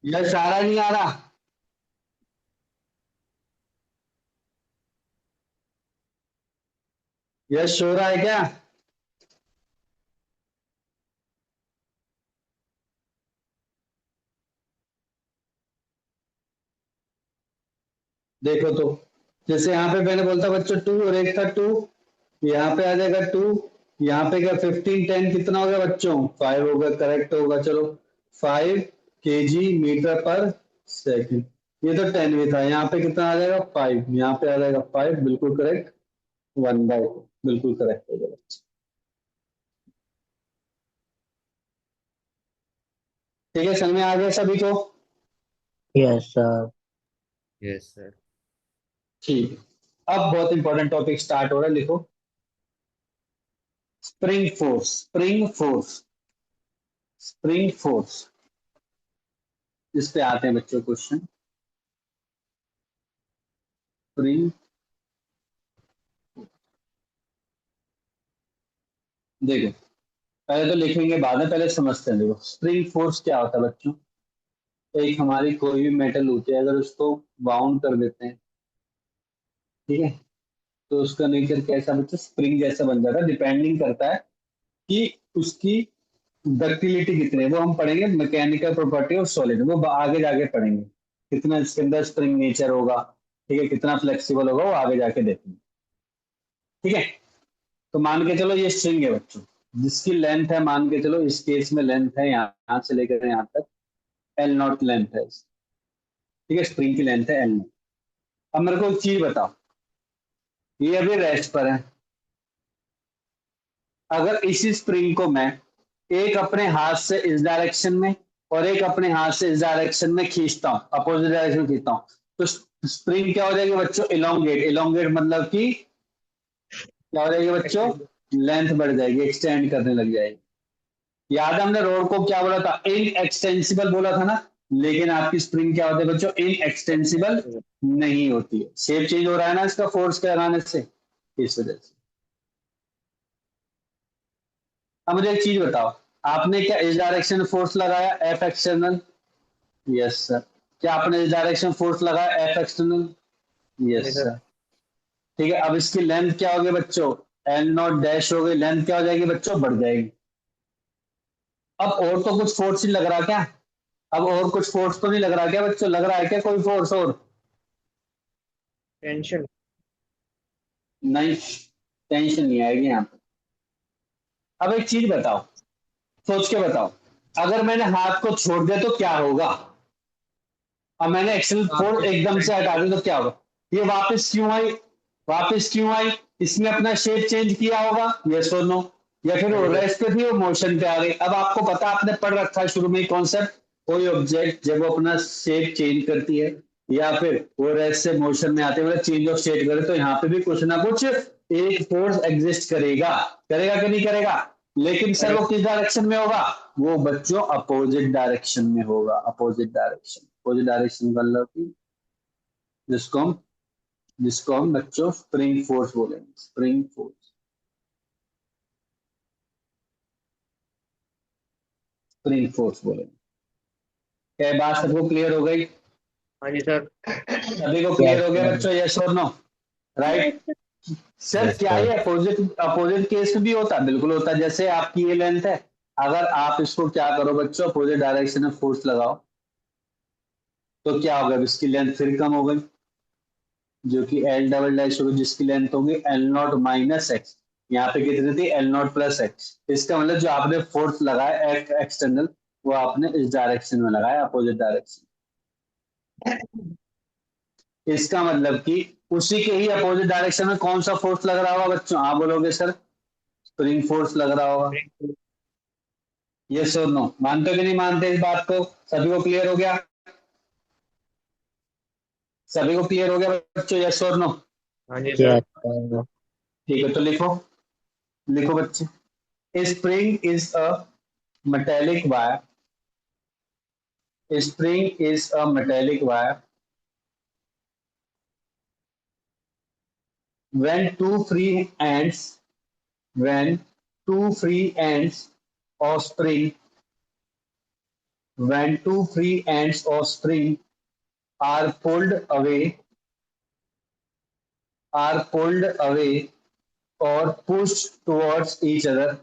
यश आ रहा नहीं आ रहा? यश हो रहा है क्या? देखो तो, जैसे यहाँ पे मैंने बोलता बच्चों 2 और एक था 2, यहाँ पे आ जाएगा 2, यहाँ पे क्या 15 10 कितना हो गया बच्चों? 5 होगा, करेक्ट होगा। चलो 5 केजी मीटर पर सेकंड, ये तो 10 भी था। यहाँ पे कितना आ जाएगा? 5, यहाँ पे आ जाएगा 5, बिल्कुल करेक्ट। 1/2 बिल्कुल करेक्ट हो जाएगा। ठीक है, समझ में आ गया सभी को? Yes, sir. यस सर ठीक है, अब बहुत इंपॉर्टेंट टॉपिक स्टार्ट हो रहा है, लिखो। Spring force, spring force, spring force, इस पे आते हैं बच्चों क्वेश्चन। स्प्रिंग, देखो पहले तो लिखेंगे बाद में, पहले समझते हैं। देखो स्प्रिंग फोर्स क्या होता है बच्चों? एक हमारी कोई भी मेटल होती है, अगर उसको बाउंड कर देते हैं, ठीक है, तो उसका नेचर कैसा बच्चों? स्प्रिंग जैसा बन जाता है। डिपेंडिंग करता है कि उसकी डक्टिलिटी कितनी है, वो हम पढ़ेंगे मैकेनिकल प्रॉपर्टी ऑफ सॉलिड, वो आगे जाके पढ़ेंगे। कितना इसके अंदर स्प्रिंग नेचर होगा, ठीक है, कितना फ्लेक्सिबल होगा, वो आगे जाके देखेंगे। ठीक है, तो मान के चलो ये स्ट्रिंग है बच्चों, जिसकी लेंथ है, मान के चलो इस केस में लेंथ है यहाँ से लेकर यहाँ तक L0 लेंथ है। ठीक है, स्प्रिंग की लेंथ है L0। अब मेरे को एक चीज बताओ, ये अभी रेस्ट पर है, अगर इसी स्प्रिंग को मैं एक अपने हाथ से इस डायरेक्शन में और एक अपने हाथ से इस डायरेक्शन में खींचता हूँ, अपोजिट डायरेक्शन में खींचता हूँ, तो स्प्रिंग क्या हो जाएगी बच्चों? इलोंगेट। इलोंगेट मतलब कि क्या हो जाएगी बच्चों? लेंथ बढ़ जाएगी, एक्सटेंड करने लग जाएगी। याद है हमने रोड को क्या बोला था? इन एक्सटेंसिबल बोला था ना। लेकिन आपकी स्प्रिंग क्या होती है बच्चों? इन एक्सटेंसिबल नहीं होती है। शेप चेंज हो रहा है ना इसका, फोर्स के लगाने से, इस वजह से। अब मुझे एक चीज बताओ, आपने क्या इस डायरेक्शन में फोर्स लगाया एफ एक्सटर्नल? Yes sir. क्या आपने इस डायरेक्शन फोर्स लगाया F external? Yes sir sir. ठीक है, अब इसकी लेंथ क्या होगी बच्चों? L0 डैश हो गई, लेंथ क्या हो जाएगी बच्चों? बढ़ जाएगी। अब और तो कुछ फोर्स ही लग रहा क्या? अब और कुछ फोर्स तो नहीं लग रहा क्या बच्चों? लग रहा है क्या कोई फोर्स और? टेंशन नहीं, टेंशन नहीं आएगी यहाँ पे। अब एक चीज बताओ, सोच के बताओ, अगर मैंने हाथ को छोड़ दिया तो क्या होगा? अब मैंने एक्सेल फोर्स एकदम से हटा दिया तो क्या होगा? ये वापस क्यों आई? वापस क्यों आई? इसने अपना शेप चेंज किया होगा, यस और नो? या फिर वो रेस्ट पे थी, वो मोशन पे आ गई। अब आपको पता, आपने पढ़ रखा है शुरू में कॉन्सेप्ट, कोई ऑब्जेक्ट जब वो अपना शेप चेंज करती है या फिर वो रेस्ट से मोशन में आते हुए चेंज ऑफ स्टेट करे, तो यहाँ पे भी कुछ ना कुछ एक फोर्स एग्जिस्ट करेगा। करेगा कि नहीं करेगा? लेकिन सर वो किस डायरेक्शन में होगा? वो बच्चों अपोजिट डायरेक्शन में होगा। अपोजिट डायरेक्शन, अपोजिट डायरेक्शन मतलब कि जिसको हम बच्चों स्प्रिंग फोर्स बोलेंगे। स्प्रिंग फोर्स, स्प्रिंग फोर्स बोलेंगे। क्या ये बात सबको क्लियर हो गई? हाँ जी सर सभी को Yes, क्लियर हो गया sir. बच्चों? यस और no? Yes, right? sir. Sir Yes, क्या sir. ये अपोजिट अपोजिट केस में भी होता है? बिल्कुल होता है। जैसे आपकी ये लेंथ है, अगर आप इसको क्या करो बच्चों, अपोजिट डायरेक्शन में फोर्स लगाओ, तो क्या होगा? इसकी लेंथ फिर कम हो गई, जो कि L डबल डैश होगी, जिसकी लेंथ होगी L0 माइनस एक्स। यहाँ पे कितनी थी? L0 plus x. इसका मतलब जो आपने फोर्स लगाया एक्सटर्नल, वो आपने इस डायरेक्शन में लगाया, अपोजिट डायरेक्शन। इसका मतलब कि उसी के ही अपोजिट डायरेक्शन में कौन सा फोर्स लग रहा होगा बच्चों? आप बोलोगे सर स्प्रिंग फोर्स लग रहा होगा। यस और नो, मानते हो कि नहीं मानते इस बात को? सभी को क्लियर हो गया? सभी को क्लियर हो गया बच्चों, यस और नो? हाँ जी सर। Yes, sir. ठीक है, तो लिखो, लिखो बच्चे। Spring is a metallic wire. Spring is a metallic wire. When when two free ends of spring, when two free ends of spring are pulled away or pushed towards each other.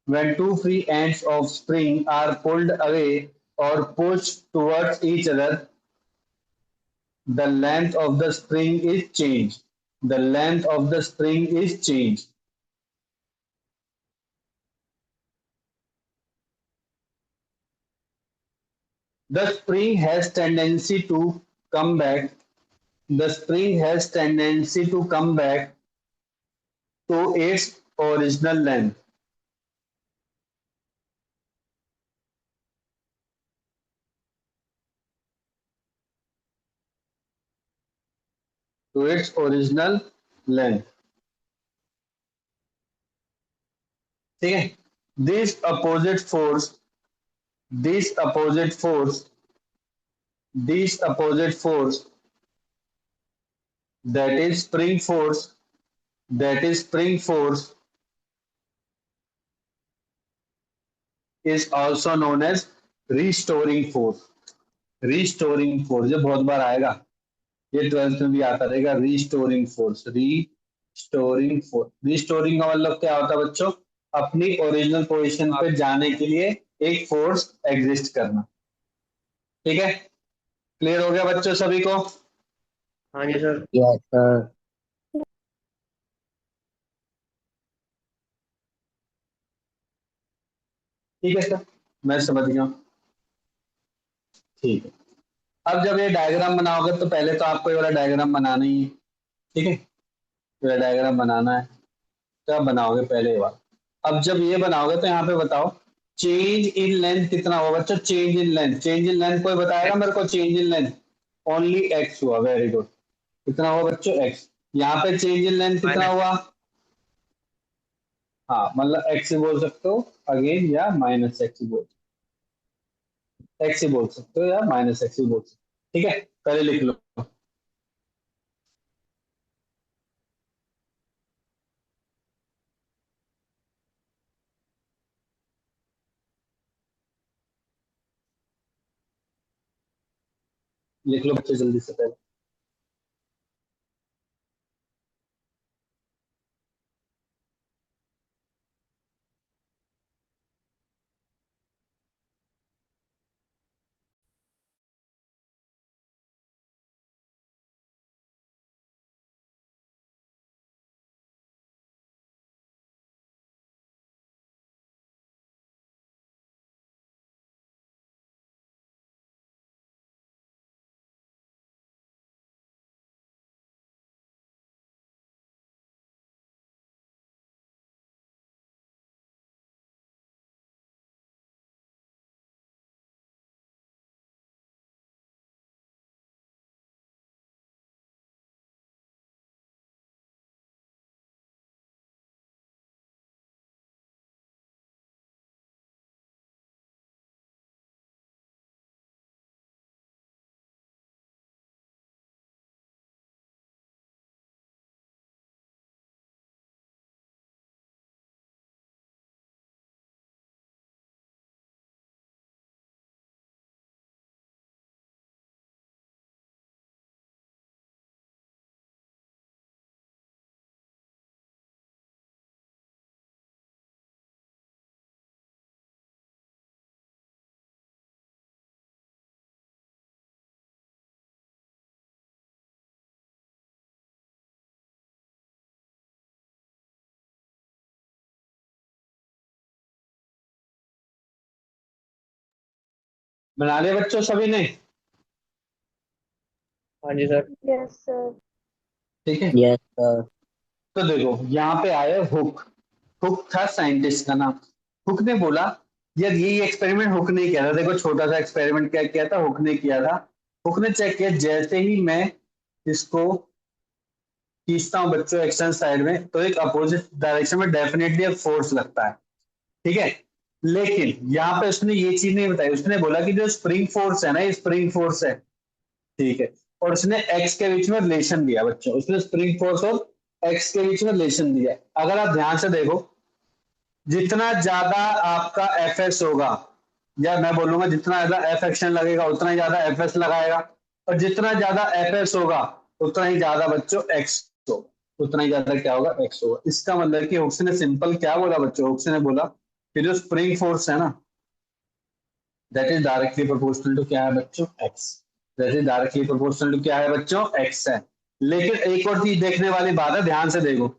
When two free ends of spring are pulled away or pushed towards each other, the length of the spring is changed. The length of the spring is changed. The spring has tendency to come back. The spring has tendency to come back to its original length. To its original length. ठीक है? This opposite force, this opposite force, this opposite force, that is spring force, that is spring force, is also known as restoring force. Restoring force ये बहुत बार आएगा, ये 12th में भी आता रहेगा। Restoring force, restoring force, restoring का मतलब क्या होता है बच्चों? अपनी ओरिजिनल पोजीशन पे जाने के लिए एक फोर्स एग्जिस्ट करना। ठीक है, क्लियर हो गया बच्चों सभी को? हाँ जी सर। Yes, sir. ठीक है सर, मैं समझ गया हूँ। ठीक है, अब जब ये डायग्राम बनाओगे तो पहले तो आपको ये वाला डायग्राम बनाना ही है। ठीक है, ये वाला डायग्राम बनाना है, तो आप बनाओगे पहले ये वाला। अब जब ये बनाओगे तो यहाँ पे बताओ चेंज इन लेंथ कितना हुआ बच्चों? Change in length, change in length कोई बताएगा मेरे को? Change in length only x हुआ, वेरी गुड। कितना हुआ बच्चों? एक्स। यहाँ पे चेंज इन लेंथ कितना हुआ? हाँ, मतलब एक्स ही बोल सकते हो अगेन, या माइनस एक्स ही बोल, एक्स ही बोल सकते हो या माइनस एक्स ही बोल सकते हो। ठीक है, पहले लिख लो। लिख लो बच्चे जल्दी से पहले। बना लिया बच्चों सभी ने? हाँ जी सर। Yes, sir. ठीक है, Yes, sir. तो देखो यहाँ पे आया हुक। हुक था साइंटिस्ट का नाम। हुक ने बोला यार यही एक्सपेरिमेंट हुक ने किया था, देखो छोटा सा एक्सपेरिमेंट क्या किया था, हुक ने किया था। हुक ने चेक किया जैसे ही मैं इसको खींचता हूँ बच्चों एक्सटर्नल साइड में, तो एक अपोजिट डायरेक्शन में डेफिनेटली एक फोर्स लगता है, ठीक है। लेकिन यहाँ पे उसने ये चीज नहीं बताई, उसने बोला कि जो स्प्रिंग फोर्स है ना, ये स्प्रिंग फोर्स है, ठीक है। और उसने एक्स के बीच में रिलेशन दिया बच्चों, उसने स्प्रिंग फोर्स और एक्स के बीच में रिलेशन दिया। अगर आप ध्यान से देखो, जितना ज्यादा आपका एफ एस होगा, या मैं बोलूंगा जितना ज्यादा एफ एक्शन लगेगा उतना ही ज्यादा एफ एस लगाएगा, और जितना ज्यादा एफ एस होगा उतना ही ज्यादा बच्चों एक्स होगा, उतना ही ज्यादा क्या होगा, एक्स होगा। इसका मतलब कि हुक्स ने सिंपल क्या बोला बच्चों, हुक्स ने बोला कि जो स्प्रिंग फोर्स है ना, that is directly proportional to क्या है बच्चों, X. That is directly proportional to क्या है बच्चों, एक्स है। लेकिन एक और चीज देखने वाली बात है, ध्यान से देखो,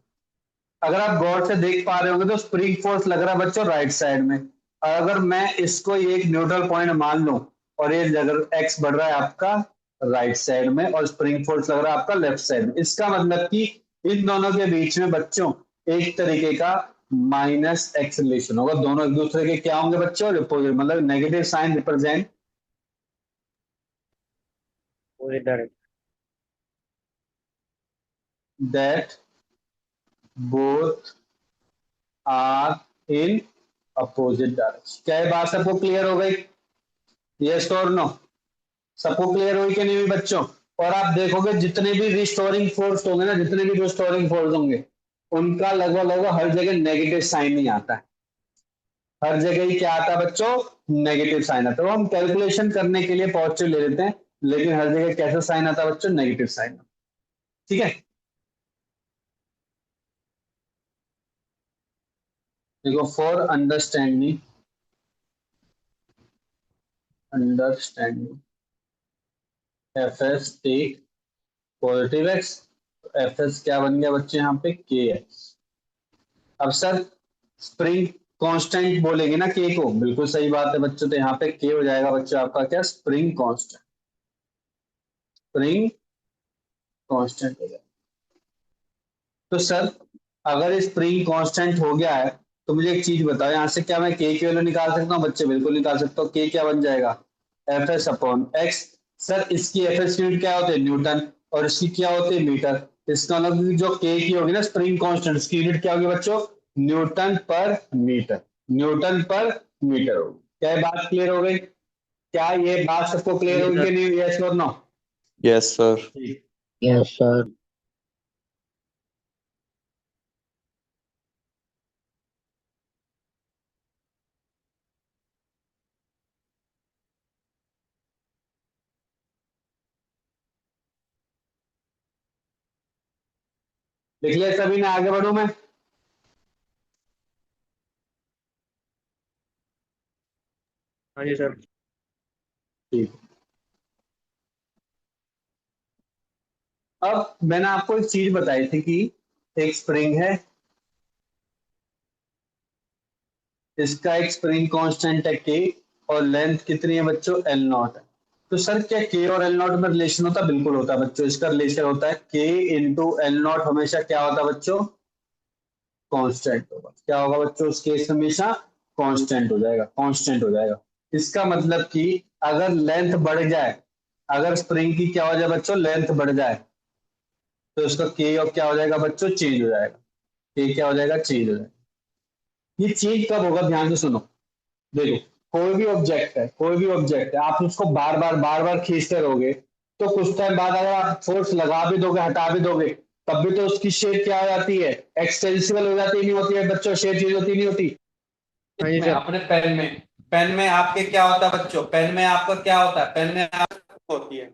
अगर आप गौर से देख पा रहे होंगे तो स्प्रिंग फोर्स लग रहा है बच्चों राइट साइड में। अगर मैं इसको एक न्यूट्रल पॉइंट मान लूं, और ये अगर एक्स बढ़ रहा है आपका राइट साइड में और स्प्रिंग फोर्स लग रहा है आपका लेफ्ट साइड में, इसका मतलब कि इन दोनों के बीच में बच्चों एक तरीके का माइनस एक्स रिलेशन होगा। दोनों एक दूसरे के क्या होंगे बच्चों, अपोजिट, मतलब negative sign represent opposite direction. That both are in opposite direction. क्या ये बात सबको क्लियर हो गई, यस और नो? सबको क्लियर हुई कि नहीं हुई बच्चों? और आप देखोगे जितने भी रिस्टोरिंग फोर्स होंगे ना, जितने भी रिस्टोरिंग फोर्स होंगे, उनका लगभग लगभग हर जगह नेगेटिव साइन ही आता है। हर जगह ही क्या आता है बच्चों, नेगेटिव साइन आता है। तो हम कैलकुलेशन करने के लिए पॉजिटिव ले लेते हैं, लेकिन हर जगह कैसा साइन आता है बच्चों, नेगेटिव साइन, ठीक है। देखो for understanding F S take positive X, F S क्या बन गया बच्चे यहाँ पे, के एक्स। अब सर स्प्रिंग कांस्टेंट बोलेंगे ना के को, बिल्कुल सही बात है बच्चों, तो यहाँ पे के हो जाएगा बच्चों आपका क्या, स्प्रिंग कांस्टेंट, स्प्रिंग कांस्टेंट हो जाएगा। तो सर अगर स्प्रिंग कांस्टेंट हो गया है, तो मुझे एक चीज बताओ, यहाँ से क्या मैं के की वैल्यू निकाल सकता हूँ बच्चे, बिल्कुल निकाल सकता हूँ। के क्या बन जाएगा, F S upon x. Sir इसकी एफ एस यूनिट क्या होती है, न्यूटन, और इसकी क्या होती है, मीटर। इसका मतलब जो के की होगी ना स्प्रिंग कांस्टेंट, उसकी यूनिट क्या होगी बच्चों, न्यूटन पर मीटर, न्यूटन पर मीटर होगी। क्या ये बात क्लियर हो गई? क्या ये बात सबको क्लियर जी होगी सर। कि नहीं, यस और no? Yes sir. Yes, sir. लिख लिया सभी ने, आगे बढ़ू मैं? हाँ जी सर। ठीक। अब मैंने आपको एक चीज बताई थी कि एक स्प्रिंग है, इसका एक स्प्रिंग कांस्टेंट है के, और लेंथ कितनी है बच्चों, एल नॉट है। तो सर क्या के और एल नॉट में रिलेशन होता है? बिल्कुल होता है बच्चों, इसका रिलेशन होता है के इंटू एल नॉट, हमेशा क्या होता है बच्चों, कांस्टेंट होगा। क्या होगा बच्चों उस केस में, हमेशा कांस्टेंट हो जाएगा, कांस्टेंट हो जाएगा। इसका मतलब कि अगर लेंथ बढ़ जाए, अगर स्प्रिंग की क्या हो जाए बच्चों, लेंथ बढ़ जाए, तो उसका के और क्या हो जाएगा बच्चों, चेंज हो जाएगा। के क्या हो जाएगा, चेंज हो जाएगा। ये चेंज कब होगा, ध्यान से सुनो। देखो कोई भी ऑब्जेक्ट है, कोई भी ऑब्जेक्ट है, आप उसको बार बार खींचते रहोगे, तो कुछ टाइम बाद अगर आप फोर्स लगा भी दोगे, हटा भी दोगे, तब भी तो उसकी शेप क्या हो जाती है, एक्सटेंसिबल हो जाती, नहीं होती है बच्चों, शेप चेंज होती नहीं होती? हाँ जी में सर। अपने पेन में आपके क्या होता है बच्चों, पेन में आपका क्या होता है, पेन में आप होती है।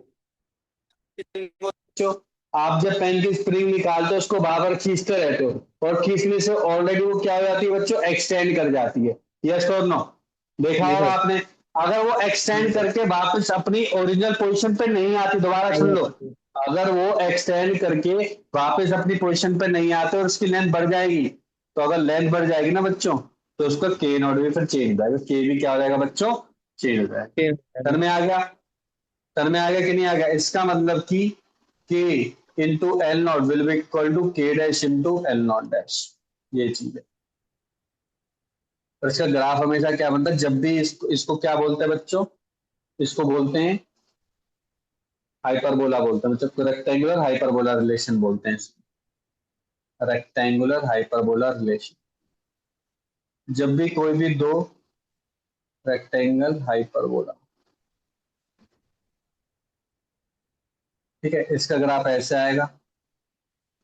बच्चों आप जब पेन की स्प्रिंग निकालते हो, उसको बार बार खींचते रहते हो, और खींचने से ऑलरेडी वो क्या हो जाती है बच्चों, एक्सटेंड कर जाती है। यस और नो? देखा जी होगा सर। आपने। अगर वो हाँ जी एक्सटेंड सर। करके वापस अपनी ओरिजिनल पोजीशन पे नहीं आती, दोबारा सुन लो, अगर वो एक्सटेंड करके वापस अपनी पोजीशन पे नहीं आते और उसकी लेंथ बढ़ जाएगी, तो अगर लेंथ बढ़ जाएगी ना बच्चों, तो उसका के नॉट भी फिर चेंज हो जाएगा, के भी क्या हो जाएगा बच्चों, चेंज हो जाएगा। तन में आ गया, तन में आ गया कि नहीं आ गया? इसका मतलब कि K into L naught will be equal to K dash into L naught dash, ये चीज है। और इसका ग्राफ हमेशा क्या बनता है, जब भी इसको क्या बोलते हैं बच्चों, इसको बोलते हैं हाइपरबोला बोलते हैं, मतलब रेक्टेंगुलर हाइपरबोला रिलेशन बोलते हैं इसको, रेक्टेंगुलर हाइपरबोला रिलेशन। जब भी कोई भी दो रेक्टेंगल हाइपरबोला, ठीक है, इसका ग्राफ ऐसे आएगा,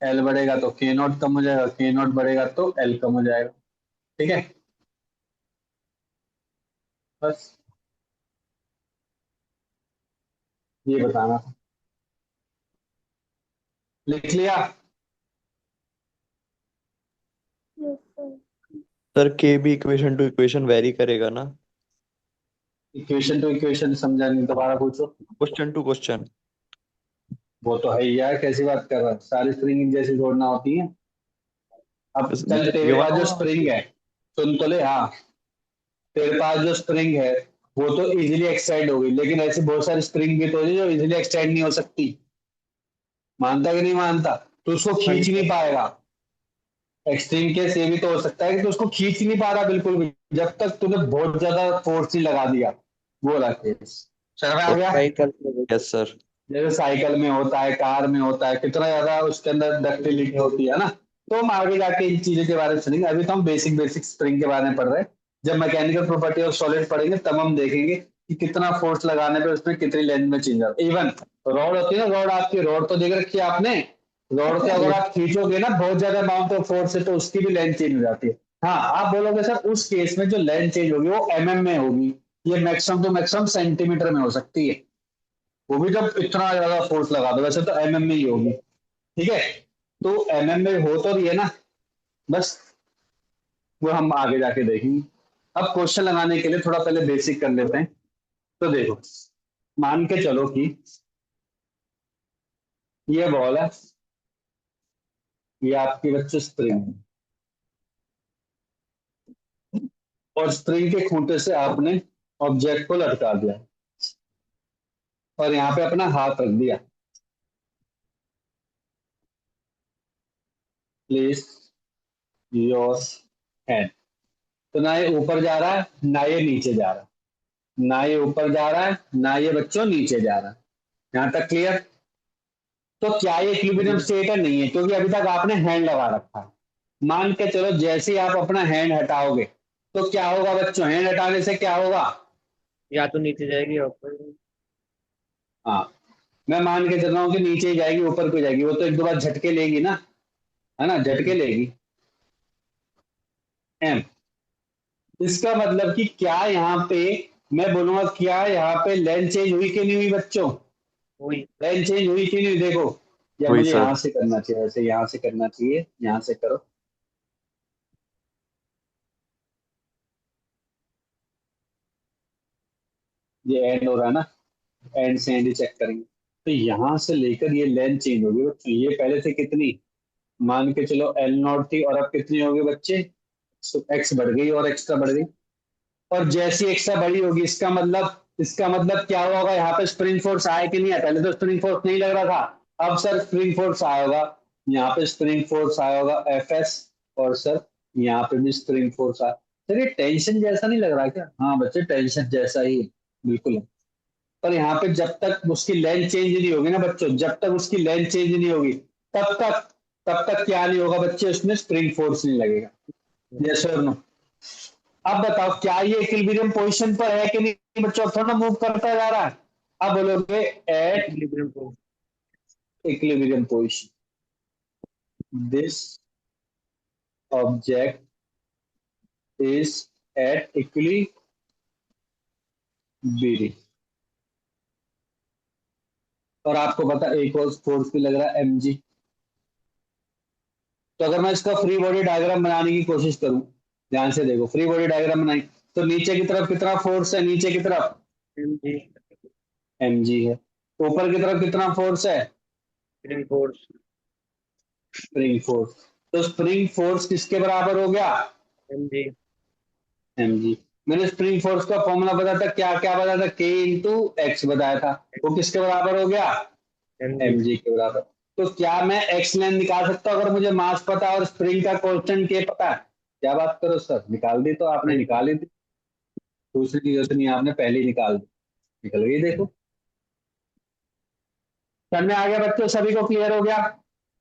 एल बढ़ेगा तो के नॉट कम हो जाएगा, के नॉट बढ़ेगा तो एल कम हो जाएगा, ठीक है। बस ये बताना था, लिख लिया। Yes, sir. सर के भी इक्वेशन टू इक्वेशन वेरी करेगा ना? इक्वेशन टू इक्वेशन समझा नहीं, दोबारा पूछो। Question two question. वो तो है ही यार, कैसी बात कर रहा है, सारी स्प्रिंग जैसी जोड़ना होती है। अब चल तेरे पास जो स्प्रिंग है, सुन तो ले, हाँ, तेरे पास जो स्प्रिंग है वो तो इजीली एक्सटेंड होगी, लेकिन ऐसी बहुत सारी स्प्रिंग भी तो है जो इजीली एक्सटेंड नहीं हो सकती। मानता कि नहीं मानता? तो उसको खींच नहीं पाएगा। एक्सट्रीम केस ये भी तो हो सकता है कि तू उसको खींच नहीं पा रहा बिल्कुल भी, जब तक तूने बहुत ज्यादा फोर्स नहीं लगा दिया, वो वाला केस। समझ में आ गया? Cycle yes sir. जैसे साइकिल में होता है, कार में होता है, कितना ज्यादा उसके अंदर डक्टिलिटी होती है ना। तो हम आगे जाके इन चीजों के बारे में सुनेंगे, अभी तो हम बेसिक स्प्रिंग के बारे में पढ़ रहे हैं। जब मैकेनिकल प्रॉपर्टी ऑफ सॉलिड पढ़ेंगे तब हम देखेंगे कि कितना फोर्स लगाने पे उसमें कितनी लेंथ में चेंज आता है। इवन रॉड होती है ना, रॉड, आपकी रॉड तो देख रखी है आपने, रॉड से अगर आप खींचोगे ना बहुत ज्यादा अमाउंट ऑफ फोर्स से तो उसकी भी लेंथ चेंज हो जाती है। हाँ, आप बोलोगे सर उस केस में जो लेंथ चेंज होगी वो एमएम में होगी, ये मैक्सिमम टू मैक्सिमम सेंटीमीटर में हो सकती है, वो भी जब इतना ज्यादा फोर्स लगा दो, वैसे तो एमएम में ही होगी, ठीक है। तो एमएम में हो तो रही है ना, बस वो हम आगे जाके देखेंगे। अब क्वेश्चन लगाने के लिए थोड़ा पहले बेसिक कर लेते हैं। तो देखो, मान के चलो कि ये बॉल है, ये आपकी बच्चे स्प्रिंग है, और स्प्रिंग के खूंटे से आपने ऑब्जेक्ट को लटका दिया और यहाँ पे अपना हाथ रख दिया। Place your hand. तो ना ये ऊपर जा रहा है ना ये नीचे जा रहा है, ना ये ऊपर जा रहा है ना ये बच्चों नीचे जा रहा है। यहां तक क्लियर? तो क्या ये इक्विलिब्रियम स्टेट है? नहीं है, क्योंकि अभी तक आपने हैंड लगा रखा है। मान के चलो जैसे ही आप अपना हैंड हटाओगे तो क्या होगा बच्चों, हैंड हटाने से क्या होगा? या तो नीचे जाएगी या ऊपर। हाँ, मैं मान के चल रहा हूँ कि नीचे ही जाएगी ऊपर को जाएगी, वो तो एक दो बार झटके लेगी ना, है ना, झटके लेगी। एम, इसका मतलब कि क्या यहाँ पे मैं बोलूंगा, क्या यहाँ पे लेंथ चेंज हुई कि नहीं हुई बच्चों? वही लेंथ चेंज हुई कि नहीं हुई? देखो, या हुई मुझे सर। यहां से करना चाहिए, वैसे यहां से करना चाहिए, यहां से करो। ये एंड हो रहा है ना, एंड से एंड चेक करेंगे। तो यहां से लेकर ये लेंथ चेंज होगी बच्चों, ये पहले से कितनी, मान के चलो एल नॉट थी, और अब कितनी होगी बच्चे, एक्स बढ़ गई और एक्स्ट्रा बढ़ गई। और जैसी एक्स्ट्रा बड़ी होगी इसका मतलब क्या हुआ होगा, यहाँ पे स्प्रिंग फोर्स आया कि नहीं आया? पहले तो स्प्रिंग फोर्स नहीं लग रहा था, अब सर स्प्रिंग फोर्स आया होगा, यहाँ पे स्प्रिंग फोर्स आया होगा एफ एस, और सर यहाँ पे भी स्प्रिंग फोर्स आया। सर ये टेंशन जैसा नहीं लग रहा क्या? हाँ बच्चे, टेंशन जैसा ही है, बिल्कुल है। पर यहाँ पे जब तक उसकी लेंथ चेंज नहीं होगी ना बच्चों, जब तक उसकी लेंथ चेंज नहीं होगी तब तक क्या नहीं होगा बच्चे, उसमें स्प्रिंग फोर्स नहीं लगेगा। यस और नो? अब बताओ क्या ये इक्विलिब्रियम पोजीशन पर है कि नहीं बच्चों? अब थोड़ा मूव करता जा रहा है। अब बोलोगे एट इक्विलिब्रियम को equilibrium position, this object is at equilibrium. और आपको पता एक और फोर्स भी लग रहा है mg। तो अगर मैं इसका फ्री बॉडी डायग्राम बनाने की कोशिश करूं, ध्यान से देखो, फ्री बॉडी डायग्राम बनाई तो नीचे की तरफ कितना फोर्स है, नीचे की तरफ mg mg है, ऊपर की तरफ कितना फोर्स है, स्प्रिंग फोर्स स्प्रिंग फोर्स। तो स्प्रिंग फोर्स किसके बराबर हो गया, mg mg। मैंने स्प्रिंग फोर्स का फॉर्मूला बताया था, क्या क्या बताया था, k इंटू एक्स बताया था, वो किसके बराबर हो गया, mg mg के बराबर। तो क्या मैं एक्स लेंथ निकाल सकता हूँ अगर मुझे मास पता है और स्प्रिंग का कांस्टेंट k पता है? क्या बात करो सर, निकाल दी तो आपने, निकाली दी, दूसरी की जरूरत नहीं, आपने पहले ही निकाल दी, निकल गई देखो। समझ में आ गया बच्चों, सभी को क्लियर हो गया?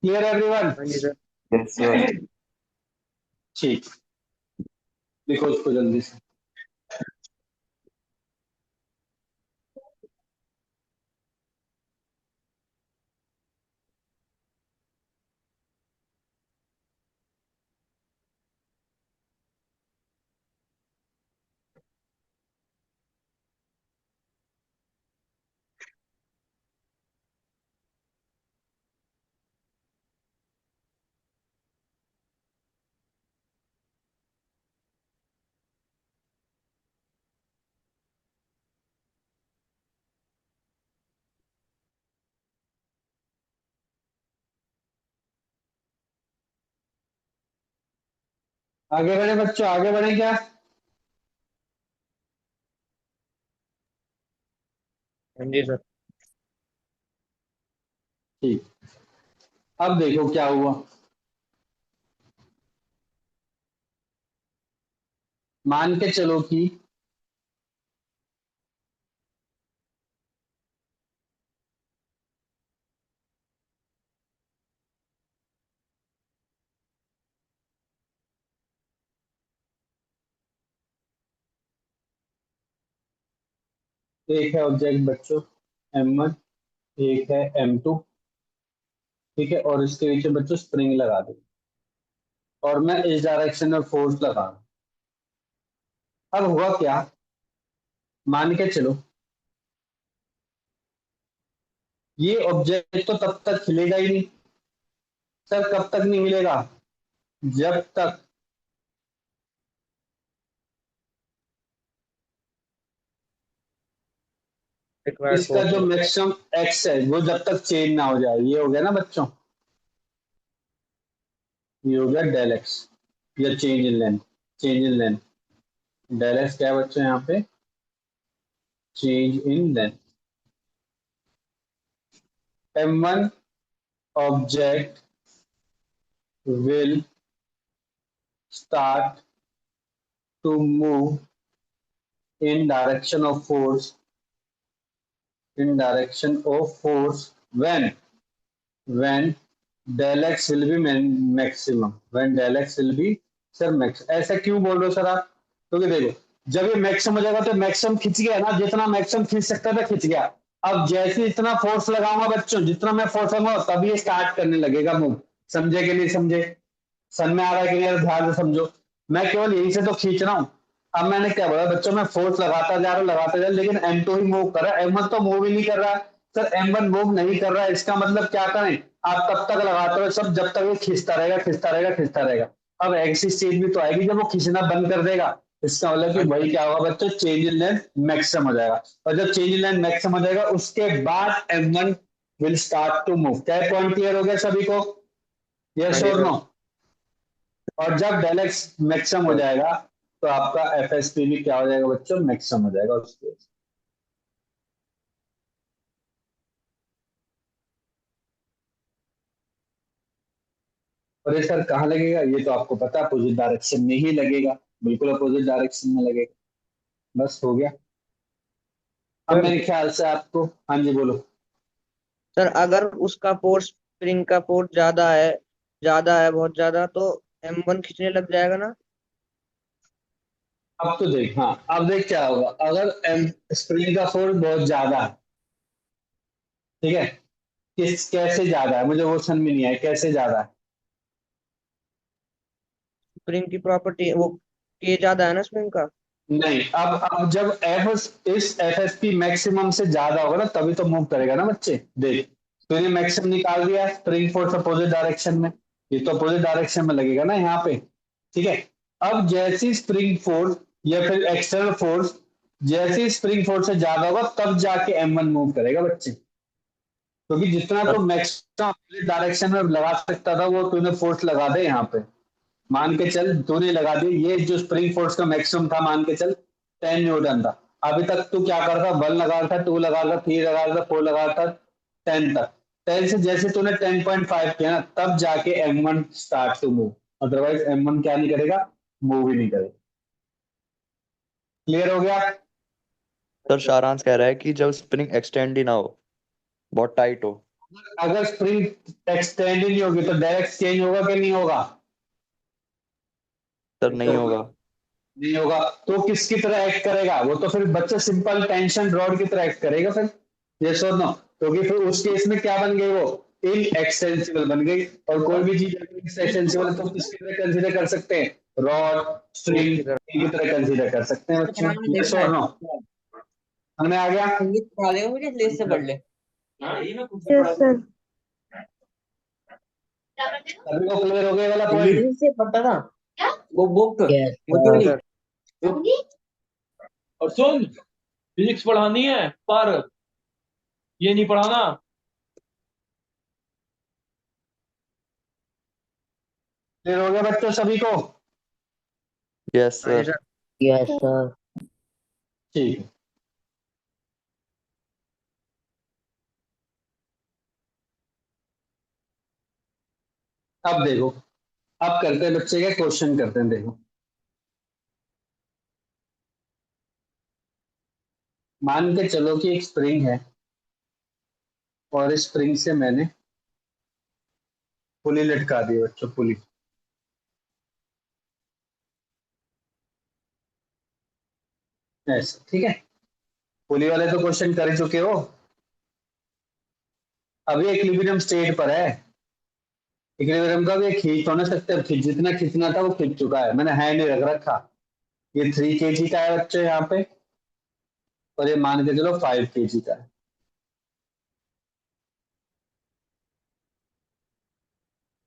Clear everyone? हाँ जी सर। Yes sir. ठीक, लिखो उसको जल्दी से। आगे बढ़े बच्चों, आगे बढ़े क्या? हाँ जी सर। ठीक, अब देखो क्या हुआ। मान के चलो कि एक है ऑब्जेक्ट बच्चों M1, एक है M2, ठीक है, और इसके नीचे बच्चों स्प्रिंग लगा दो, और मैं इस डायरेक्शन में फोर्स लगा रहा हूं। अब हुआ क्या, मान के चलो ये ऑब्जेक्ट तो तब तक हिलेगा ही नहीं। सर कब तक नहीं हिलेगा? जब तक रिक्वायर्ड इसका फोर्स जो है। मैक्सिमम एक्स है वो जब तक चेंज ना हो जाए। ये हो गया ना बच्चों, ये हो गया डेल एक्स, या change in length, change in length. Del X क्या है बच्चों यहाँ पे? Change in length. M1 object will start to move in direction of force, in direction of force when del x will be maximum, when del x will be sir max. ऐसा क्यों बोल रहे हो सर आप? क्योंकि देखो जब ये मैक्सिमम हो जाएगा तो मैक्सिमम खिंच गया ना, जितना मैक्सिमम खींच सकता था खिंच गया। अब जैसे इतना फोर्स लगाऊंगा बच्चों, जितना मैं फोर्स लगाऊंगा तभी ये स्टार्ट करने लगेगा मूव। समझे कि नहीं समझे? सन में आ रहा है कि नहीं? ध्यान से समझो, मैं केवल यहीं से तो खींच रहा हूं। अब मैंने क्या बोला बच्चों, मैं फोर्स लगाता जा रहा हूं, लगाता जा रहा हूं, लेकिन M2 ही मूव कर रहा है, M1 तो मूव ही नहीं कर रहा है। सर M1 मूव नहीं कर रहा है, इसका मतलब क्या करें? आप तब तक लगाते रहो सब, जब तक वो खींचता रहेगा, खींचता रहेगा, खींचता रहेगा। अब ऐसी स्टेज भी तो आएगी जब वो खींचना बंद कर देगा। इसका मतलब कि वही क्या होगा बच्चों, चेंज इन लेंथ मैक्सिमम हो जाएगा। और जब चेंज इन लेंथ मैक्सिमम हो जाएगा उसके बाद M1 will start to move. क्या पॉइंट क्लियर हो गया सभी को? हाँ यस जी और सर। नो? और जब डेल एक्स मैक्सिमम हो जाएगा तो आपका FSP भी क्या हो जाएगा बच्चों, मैक्सिमम हो जाएगा उसके। और ये सर कहाँ लगेगा? ये तो आपको पता है, अपोजिट डायरेक्शन में ही लगेगा, बिल्कुल अपोजिट डायरेक्शन में लगेगा। बस हो गया। अब सर मेरे ख्याल से आपको, हाँ जी बोलो। सर अगर उसका फोर्स स्प्रिंग का फोर्स ज्यादा है बहुत ज्यादा, तो M1 खींचने लग जाएगा ना। अब तो देख, हाँ अब देख क्या होगा, अगर एम स्प्रिंग का फोर्स बहुत ज्यादा है, ठीक है, कैसे ज्यादा है मुझे वो समझ में नहीं आया, कैसे ज्यादा है? स्प्रिंग की प्रॉपर्टी वो के ज्यादा है ना स्प्रिंग का। नहीं, अब जब एफ इस FSP मैक्सिमम से ज्यादा होगा ना तभी तो मूव करेगा ना बच्चे। देख, तो ये मैक्सिमम निकाल दिया, स्प्रिंग फोर्स अपोजिट डायरेक्शन में, ये तो अपोजिट डायरेक्शन में लगेगा ना यहाँ पे, ठीक है। अब जैसी स्प्रिंग फोर्स या फिर एक्सटर्नल फोर्स, जैसी स्प्रिंग फोर्स से ज्यादा होगा तब जाके M1 मूव करेगा बच्चे। क्योंकि जितना तो मैक्सिमम अपोजिट डायरेक्शन में लगा सकता था वो तूने फोर्स लगा दे यहाँ पे। मान के चल तूने लगा दी, ये जो स्प्रिंग फोर्स का मैक्सिमम था मान के चल 10 न्यूटन था। अभी तक तू क्या कर रहा था, 1 लगा रहा था, 2 लगा रहा था, 3 लगा रहा था, 4 लगा रहा था, 10 तक। 10 से जैसे तूने 10.5 किया ना तब जाके M1 start to move, otherwise M1 क्या नहीं करेगा, मूव ही नहीं करेगा। क्लियर हो गया? सर सारांश कह रहा है कि जब स्प्रिंग एक्सटेंड ही ना हो, बहुत टाइट हो। अगर स्प्रिंग एक्सटेंड ही नहीं होगी तो डायरेक्ट चेंज होगा कि नहीं होगा? सर नहीं होगा। नहीं होगा तो किसकी तरह एक्ट करेगा? वो तो फिर बच्चा सिंपल टेंशन रॉड की तरह एक्ट करेगा फिर। ये सुनो, क्योंकि फिर उस केस में क्या बन गई वो? इनएक्सटेंसिबल बन गई। और कोई भी चीज एक्सटेंसिबल तो किसकी तरह कंसीडर कर सकते हैं? रॉड, स्ट्रिंग की तरह कंसीडर कर सकते हैं बच्चों। ये सुनो, हमें आ गया? संगीत पढ़ा लेगा मुझे, लिस्ट से पढ़ ले। Yes, sir. सभी को क्लियर हो गया वाला पॉइंट? इंग्लिश से पढ़ता था वो बुक, Yes, मोटी वाली। sir. और सुन, फिजिक्स पढ़ानी है पर ये नहीं पढ़ाना। क्लियर हो गया बच्चों सभी को? Yes sir. Yes, sir. ठीक है। अब देखो, अब करते हैं बच्चे के क्वेश्चन करते हैं। देखो, मान के चलो कि एक स्प्रिंग है और इस स्प्रिंग से मैंने पुली लटका दी बच्चों, पुली। ऐसे, ठीक है। पुली वाले तो क्वेश्चन कर ही चुके हो। अभी इक्विलिब्रियम स्टेट पर है। इक्विलिब्रियम का भी खींच तो नहीं सकते, अब जितना खींचना था वो खींच चुका है, मैंने हैंड रख रखा। ये 3 kg का है बच्चों यहाँ पे, और ये मान के चलो 5 kg का है।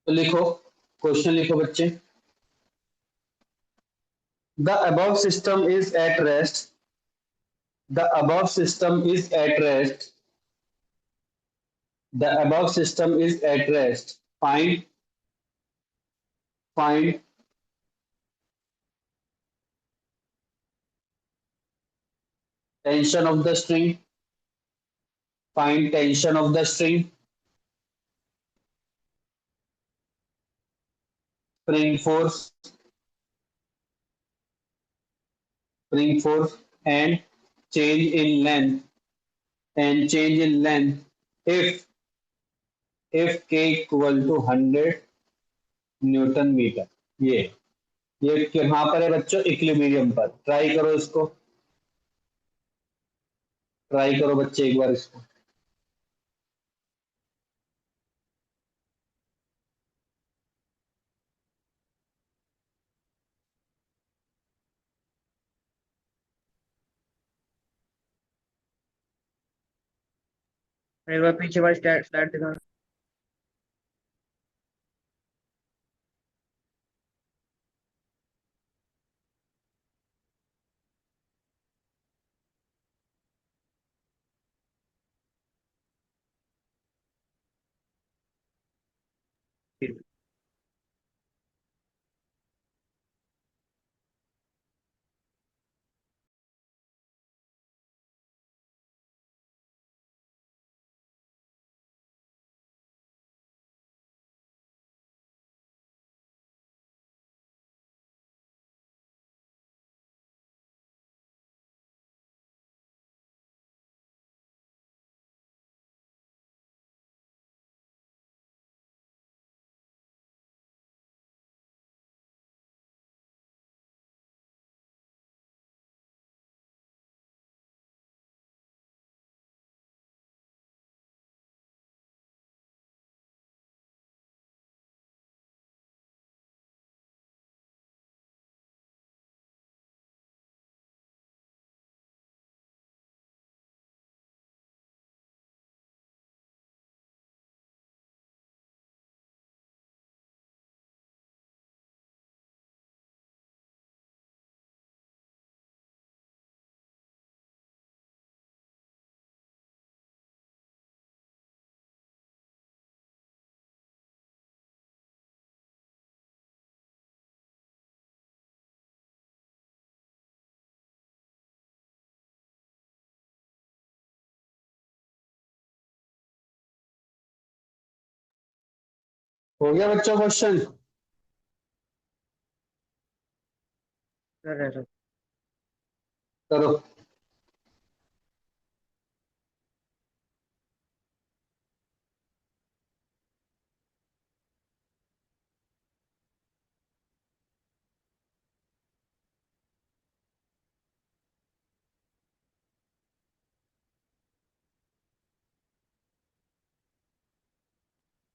तो लिखो, क्वेश्चन लिखो बच्चे। The above system is at rest, the above system is at rest, the above system is at rest. Find tension of the string. Find tension of the string. Spring force. Spring force and change in length. And change in length if k equal to 100 newton metre. ये कहाँ पर है बच्चों? Equilibrium पर। Try करो इसको, try करो बच्चे एक बार इसको। एक बार पीछे वाली स्लाइड दिखा। हो गया बच्चों क्वेश्चन? सर ऐसा करो।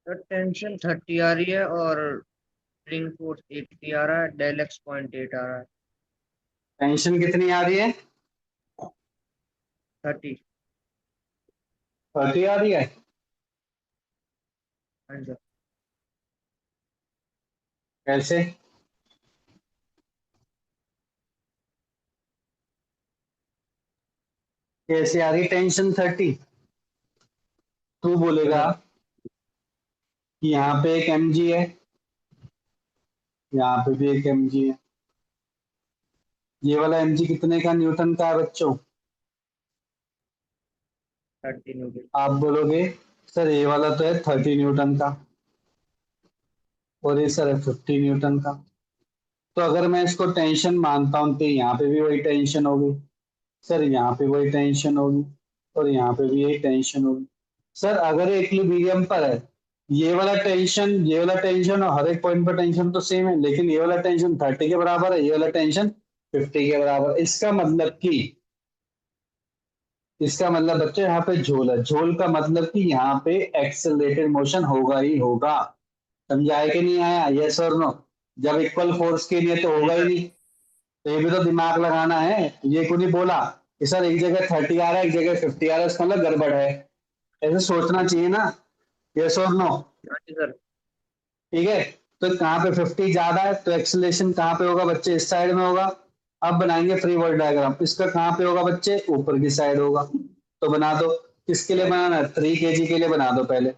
सर टेंशन 30 आ रही है और स्प्रिंग फोर्स 80 आ रहा है, डेल एक्स 0.8 आ रहा है। टेंशन कितनी आ रही है? 30। 30 आ रही है। हाँ जी सर। कैसे? कैसे आ रही टेंशन 30? तू बोलेगा सर कि यहाँ पे एक mg है, यहाँ पे भी एक mg है। ये वाला mg कितने का न्यूटन का है बच्चों? 30 न्यूटन। आप बोलोगे सर ये वाला तो है 30 न्यूटन का और ये सर है 50 न्यूटन का। तो अगर मैं इसको टेंशन मानता हूं तो यहाँ पे भी वही टेंशन होगी, सर यहाँ पे वही टेंशन होगी और यहाँ पे भी यही टेंशन होगी। सर अगर इक्विलिब्रियम पर है, ये वाला टेंशन और हर एक पॉइंट पर टेंशन तो सेम है, लेकिन ये वाला टेंशन 30 के बराबर है, ये वाला टेंशन 50 के बराबर है। इसका मतलब बच्चों यहाँ पे झोल है। झोल का मतलब कि यहाँ पे एक्सेलरेटेड मोशन होगा ही होगा। समझ आया कि नहीं आया? यस और नो? जब इक्वल फोर्स के लिए तो हाँ जी होगा ही सर। नहीं। तो ये भी तो दिमाग लगाना है। ये को नहीं बोला कि सर एक जगह 30 आ रहा है एक जगह 50 आ रहा है, इसका मतलब गड़बड़ है। ऐसे सोचना चाहिए ना। यस और नो? हाँ जी सर। ठीक है। तो कहाँ पे 50 ज्यादा है तो एक्सेलरेशन कहाँ पे होगा बच्चे? इस साइड में होगा। अब बनाएंगे फ्री बॉडी डायग्राम। इसका कहाँ पे होगा बच्चे? ऊपर की साइड होगा। तो बना दो। किसके लिए बनाना है? 3 kg के लिए बना दो पहले।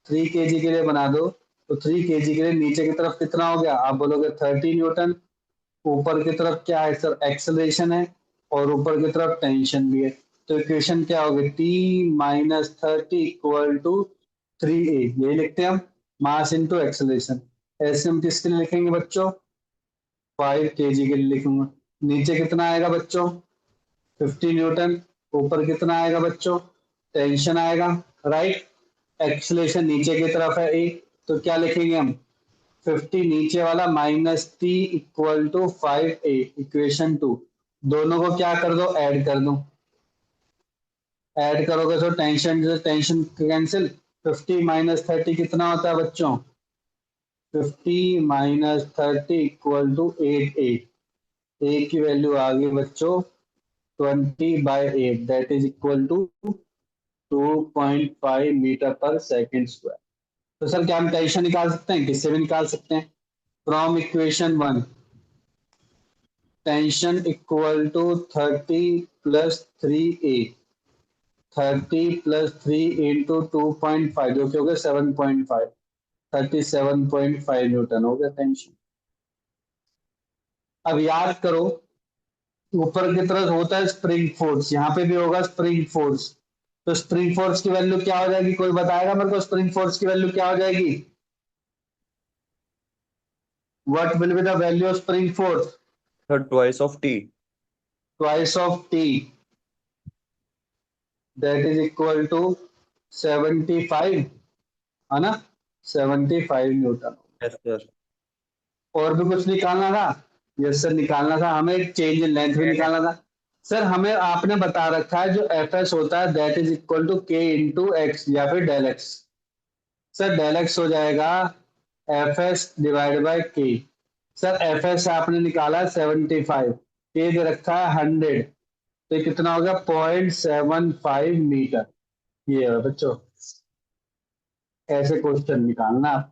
3 kg के लिए बना दो। तो 3 kg के लिए नीचे की तरफ कितना हो गया? आप बोलोगे 30 न्यूटन। ऊपर की तरफ क्या है सर? एक्सेलरेशन है और ऊपर की तरफ टेंशन भी है। तो इक्वेशन क्या होगी? T-30 equal to 3a। यही लिखते हैं हम, मास इनटू एक्सेलरेशन। ऐसे हम किसके लिए लिखेंगे बच्चों? 5 kg के लिए लिखूंगा। नीचे कितना आएगा बच्चों? 50 न्यूटन। ऊपर कितना आएगा बच्चों? टेंशन आएगा। राइट। एक्सेलरेशन नीचे की तरफ है ए, तो क्या लिखेंगे हम? 50 नीचे वाला minus T equal to 5a। Equation 2। दोनों को क्या कर दो? ऐड कर दो। ऐड करोगे तो टेंशन से टेंशन कैंसिल। 50 माइनस 30 कितना होता है बच्चों? 50 माइनस 30 इक्वल टू 8a। ए की वैल्यू आ गई बच्चों 20/8, that is equal to 2.5 metre per second square. तो सर क्या हम टेंशन निकाल सकते हैं? किससे भी निकाल सकते हैं। From equation 1 tension equal to 30 plus 3a। 30 plus 3 into 2.5 जो कि हो गया 7.5। 37.5 न्यूटन हो गया टेंशन। अब याद करो ऊपर की तरफ होता है स्प्रिंग फोर्स, यहाँ पे भी होगा स्प्रिंग फोर्स। तो स्प्रिंग फोर्स की वैल्यू क्या हो जाएगी? कोई बताएगा मेरे को स्प्रिंग फोर्स की वैल्यू क्या हो जाएगी? What will be the value of spring force? Sir, twice of T. Twice of T, that is equal to 75, है ना? 75 न्यूटन। Yes, sir. और भी कुछ निकालना था? यस सर निकालना था हमें, चेंज इन लेंथ भी निकालना था। सर हमें आपने बता रखा है जो एफ एस होता है that is equal to K into X या फिर del X. Sir del X हो जाएगा F S divide by K. Sir F S आपने निकाला 75, के दे रखा है 100, तो ये कितना हो गया? 0.75 मीटर। ये है बच्चों, ऐसे क्वेश्चन निकालना आप।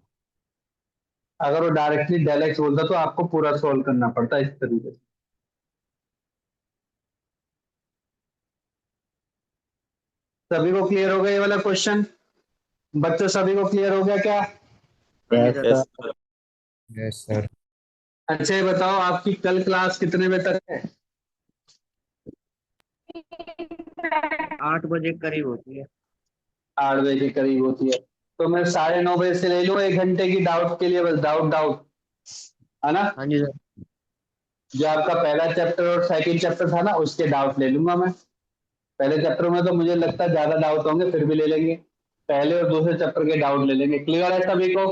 अगर वो डायरेक्टली डेल एक्स बोलता तो आपको पूरा सॉल्व करना पड़ता इस तरीके से। सभी को क्लियर हो गया ये वाला क्वेश्चन? बच्चों सभी को क्लियर हो गया क्या? हाँ जी Yes, sir. Yes, sir. sir. Yes sir. अच्छा ये बताओ आपकी कल क्लास कितने बजे तक है? 8 बजे करीब होती है। 8 बजे के करीब होती है। तो मैं 9:30 से ले लूँ 1 घंटे की डाउट के लिए, बस डाउट डाउट, है ना? हाँ जी सर। जो आपका पहला चैप्टर और सेकंड चैप्टर था ना, उसके डाउट ले लूंगा मैं। पहले चैप्टर में तो मुझे लगता है ज्यादा डाउट होंगे, फिर भी ले लेंगे। पहले और दूसरे चैप्टर के डाउट ले लेंगे। क्लियर है सभी को?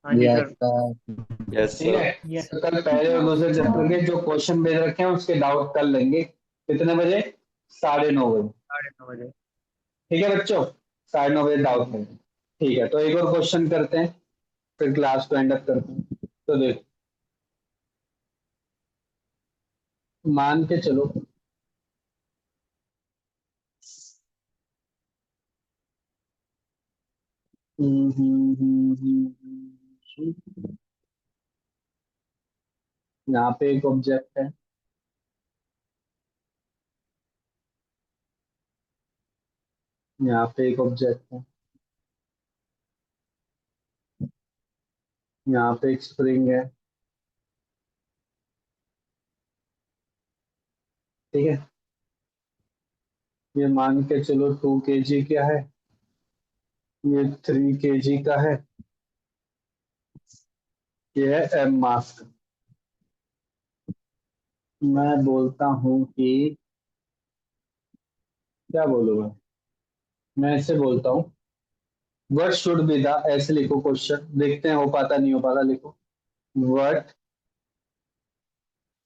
हाँ जी Yes, सर। sir. यस ठीक सर। है, तो कल पहले और दूसरे चैप्टर के जो क्वेश्चन भेज रखे हैं उसके डाउट कर लेंगे। कितने बजे? 9:30 बजे। 9:30 बजे। ठीक है बच्चों, 9:30 बजे डाउट लेंगे। ठीक है, तो एक और क्वेश्चन करते हैं, फिर क्लास को एंड अप करते हैं। तो देखो, मान के चलो यहाँ पे एक ऑब्जेक्ट है, यहाँ पे एक ऑब्जेक्ट है, यहाँ पे एक स्प्रिंग है। ठीक है, ये मान के चलो 2 kg क्या है, ये 3 kg का है, ये है एम मास का। मैं बोलता हूँ कि क्या बोलूंगा, मैं ऐसे बोलता हूँ, व्हाट शुड बी द, ऐसे लिखो क्वेश्चन, देखते हैं हो पाता नहीं हो पाता। लिखो, what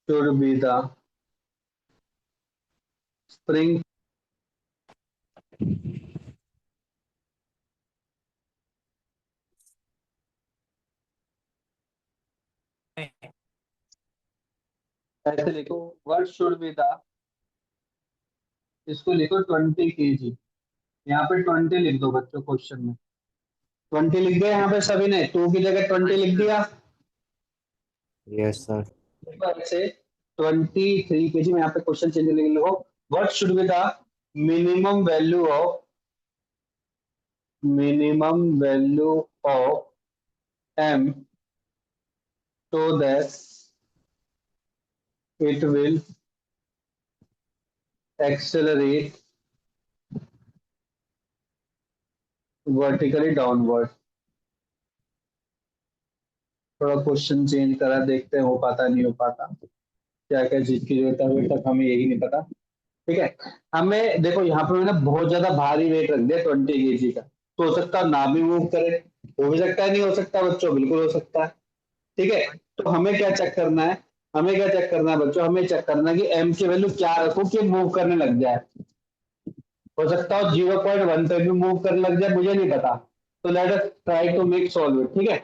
should be the spring ऐसे लिखो, व्हाट शुड बी द, इसको लिखो 20 kg। यहाँ पे 20 लिख दो बच्चों, क्वेश्चन में 20 लिख दिया यहाँ पे सभी ने, 2 की जगह 20 लिख दिया। Yes, sir. देखो ऐसे 23 kg में यहाँ पे क्वेश्चन चेंज लिख लो, what should be the minimum value of, minimum value of M so that it will accelerate vertically downward। थोड़ा क्वेश्चन चेंज करा, देखते हैं हो पाता नहीं हो पाता, क्या क्या चीज की जरूरत है, अभी तक हमें यही नहीं पता। ठीक है, हमें देखो यहाँ पे मैंने बहुत ज्यादा भारी वेट रख दिया 20 kg का, तो हो सकता है ना भी मूव करे, हो भी सकता है, नहीं हो सकता बच्चों, बिल्कुल हो सकता है। ठीक है, तो हमें क्या चेक करना है, हमें क्या चेक करना है बच्चों, हमें चेक करना है कि एम की वैल्यू क्या रखो कि मूव करने लग जाए। हो सकता हो 0.1 पे भी मूव करने लग जाए, मुझे नहीं पता। तो let us try to make solve it. ठीक है,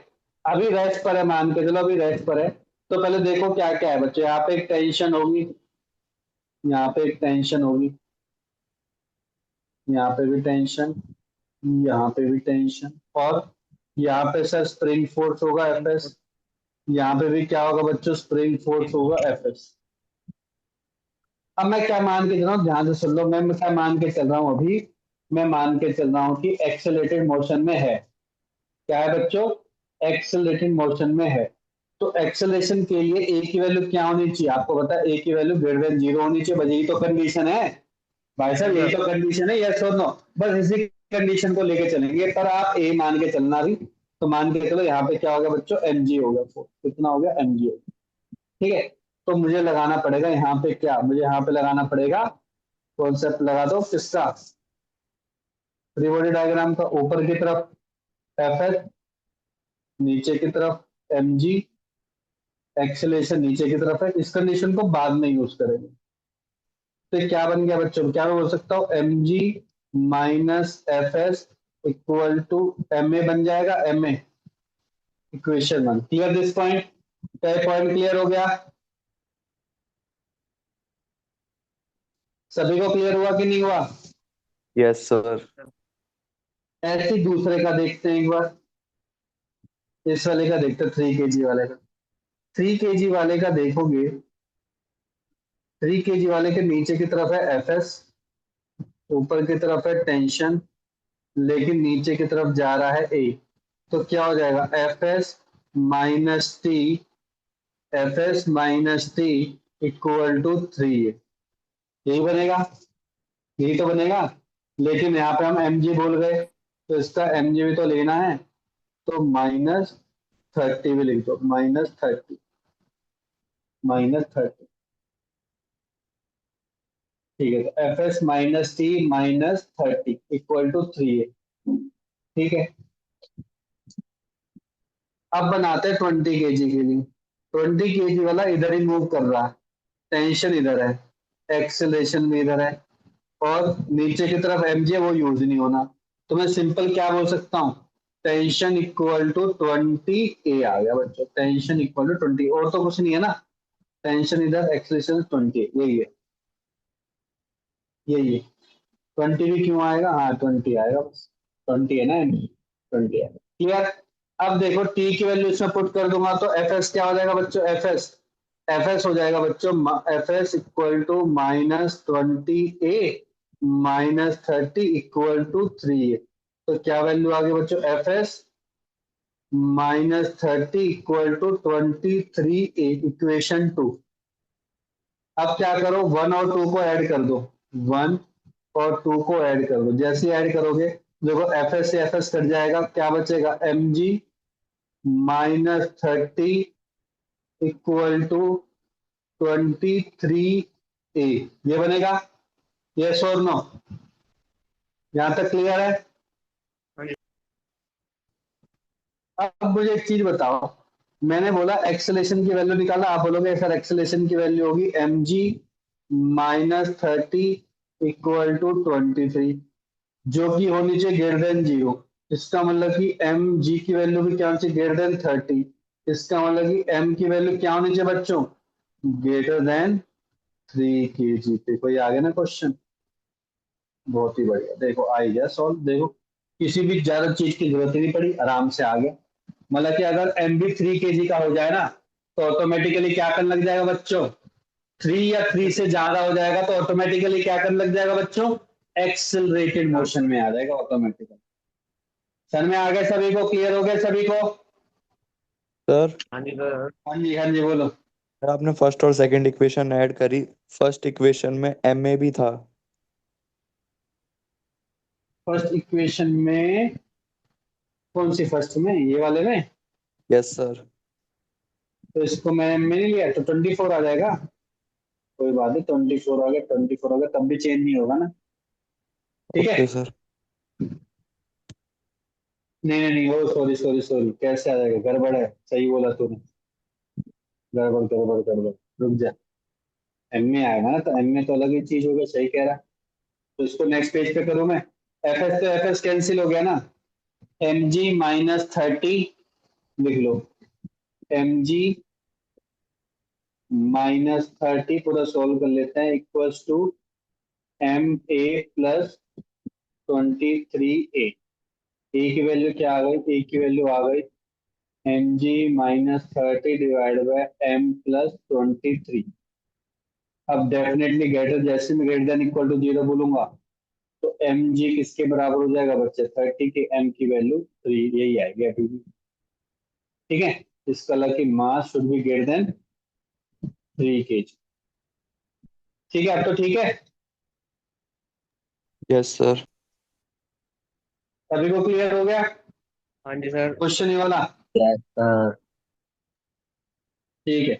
अभी रेस्ट पर है, मान के चलो अभी रेस्ट पर है। तो पहले देखो क्या क्या है बच्चों, यहाँ पे एक टेंशन होगी, यहाँ पे एक टेंशन होगी, यहाँ पे भी टेंशन, यहाँ पे भी टेंशन, और यहाँ पे सर स्प्रिंग फोर्स होगा एफ एस। यहाँ पे भी क्या होगा बच्चों, स्प्रिंग फोर्स होगा एफ एस। अब मैं क्या मान के चल रहा हूँ, ध्यान से सुन लो, मैं क्या मान के चल रहा हूँ अभी, मैं मान के चल रहा हूँ कि एक्सेलरेटेड मोशन में है। क्या है बच्चों? एक्सेलरेटेड मोशन में है। तो एक्सेलरेशन के लिए ए की वैल्यू क्या होनी चाहिए, आपको पता है ए की वैल्यू ग्रेटर देन 0 होनी चाहिए, बस यही तो कंडीशन है भाई साहब, यही तो कंडीशन है, यस और नो। बस इसी कंडीशन को लेके चलेंगे, पर आप ए मान के चलना भी। तो मान के चलो यहाँ पे क्या हो गया बच्चों, एम जी हो गया, कितना हो गया, एम जी हो गया। ठीक है, तो मुझे लगाना पड़ेगा यहाँ पे क्या, मुझे यहाँ पे लगाना पड़ेगा, कॉन्सेप्ट लगा दो किसका, फ्री बॉडी डायग्राम का। ऊपर की तरफ एफ एस, नीचे की तरफ एम जी, एक्सेलेरेशन नीचे की तरफ है। इस कंडीशन को बाद में यूज करेंगे। तो क्या बन गया बच्चों, क्या मैं बोल सकता हूँ, M G minus F S equal to M A बन जाएगा, M A equation 1। Clear this point? क्या पॉइंट क्लियर हो गया? सभी को क्लियर हुआ कि नहीं हुआ? Yes sir. ऐसे ही दूसरे का देखते हैं एक बार, इस वाले का देखते हैं, 3 kg वाले का। 3 kg वाले का देखोगे, 3 kg वाले के नीचे की तरफ है एफ एस, ऊपर की तरफ है टेंशन, लेकिन नीचे की तरफ जा रहा है ए। तो क्या हो जाएगा, F S minus T, F S minus T equal to 3। यही बनेगा, यही तो बनेगा। लेकिन यहाँ पे हम एम जी बोल गए, तो इसका एम जी भी तो लेना है, तो -30 भी लिख दो, -30। -30। ठीक है, तो F S minus T minus 30 equal to 3a। ठीक है, अब बनाते हैं 20 kg के लिए। 20 kg वाला इधर ही मूव कर रहा है, टेंशन इधर है, एक्सेलरेशन भी इधर है, और नीचे की तरफ mg वो यूज नहीं होना। तो मैं सिंपल क्या बोल सकता हूँ, टेंशन इक्वल टू 20a आ गया बच्चों, टेंशन इक्वल टू 20, और तो कुछ नहीं है ना, टेंशन इधर, एक्सेलरेशन 20, यही है, यही है। 20 भी क्यों आएगा, हाँ 20 आएगा, बस 20 है ना, 20 है, क्लियर। अब देखो टी की वैल्यू इसमें पुट कर दूंगा तो एफ एस क्या हो जाएगा बच्चों, एफ एस हो जाएगा बच्चों, F S equal to -20a -30 equal to 3a। तो क्या वैल्यू आ गई बच्चों, F S -30 equal to 23a, equation 2। अब क्या करो, 1 और 2 को ऐड कर दो, 1 और 2 को ऐड कर दो, जैसे ही ऐड करोगे देखो एफ एस से एफ एस कट जाएगा, क्या बचेगा, mg -30 इक्वल टू 23a, ये बनेगा, यस और नो, यहां तक क्लियर है। अब मुझे एक चीज बताओ, मैंने बोला एक्सेलेरेशन की वैल्यू निकाला, आप बोलोगे सर एक्सेलेरेशन की वैल्यू होगी mg -30 इक्वल टू 23, जो कि होनी चाहिए ग्रेटर देन 0। इसका मतलब कि mg की वैल्यू भी क्या होनी चाहिए, ग्रेटर देन 30। इसका मतलब कि m की वैल्यू क्या होनी चाहिए बच्चों, ग्रेटर देन 3 kg। पे कोई आ गया ना क्वेश्चन, बहुत ही बढ़िया, देखो आ ही गया सॉल्व, देखो किसी भी ज्यादा चीज की जरूरत ही नहीं पड़ी, आराम से आ गया। मतलब कि अगर एम भी 3 kg का हो जाए ना, तो ऑटोमेटिकली क्या करने लग जाएगा बच्चों, 3 या 3 से ज्यादा हो जाएगा तो ऑटोमेटिकली क्या करने लग जाएगा बच्चों, एक्सेलरेटेड मोशन में आ जाएगा ऑटोमेटिकली। सर में आ गए सभी को, क्लियर हो गए सभी को। सर हाँ जी सर। हाँ जी बोलो। आपने फर्स्ट और सेकंड इक्वेशन ऐड करी, फर्स्ट इक्वेशन में ma भी था। फर्स्ट इक्वेशन में, कौन सी फर्स्ट में, ये वाले में, यस सर। तो इसको मैं नहीं लिया तो 24 आ जाएगा, कोई बात नहीं, 24 आ गया, 24 आ गया, तब भी चेंज नहीं होगा ना, ठीक है। Okay sir. नहीं नहीं नहीं, ओ सॉरी सॉरी सॉरी, कैसे आ जाएगा, गड़बड़ है, सही बोला तूने, गड़बड़ गड़बड़ गड़बड़, रुक जा, एम में आएगा ना, तो एम में तो अलग ही चीज होगा, सही कह रहा। तो इसको नेक्स्ट पेज पे करूं मैं, एफ एस तो एफ एस कैंसिल हो गया ना, एम जी -30 लिख लो, एम जी -30 पूरा सॉल्व कर लेते हैं, equals to M A plus 23a। A की वैल्यू क्या आ गई, ए की वैल्यू आ गई M G -30 divide by M plus 23। अब डेफिनेटली ग्रेटर, जैसे मैं ग्रेटर देन इक्वल टू 0 बोलूंगा तो एम जी किसके बराबर हो जाएगा बच्चे, 30 के एम की वैल्यू 3, यही आएगी अभी भी, ठीक है। इस कलर की mass should be greater than 3 kg। ठीक है, अब तो ठीक है, यस सर। सभी को क्लियर हो गया हाँ जी सर। क्वेश्चन ये वाला, Yes, sir. ठीक है।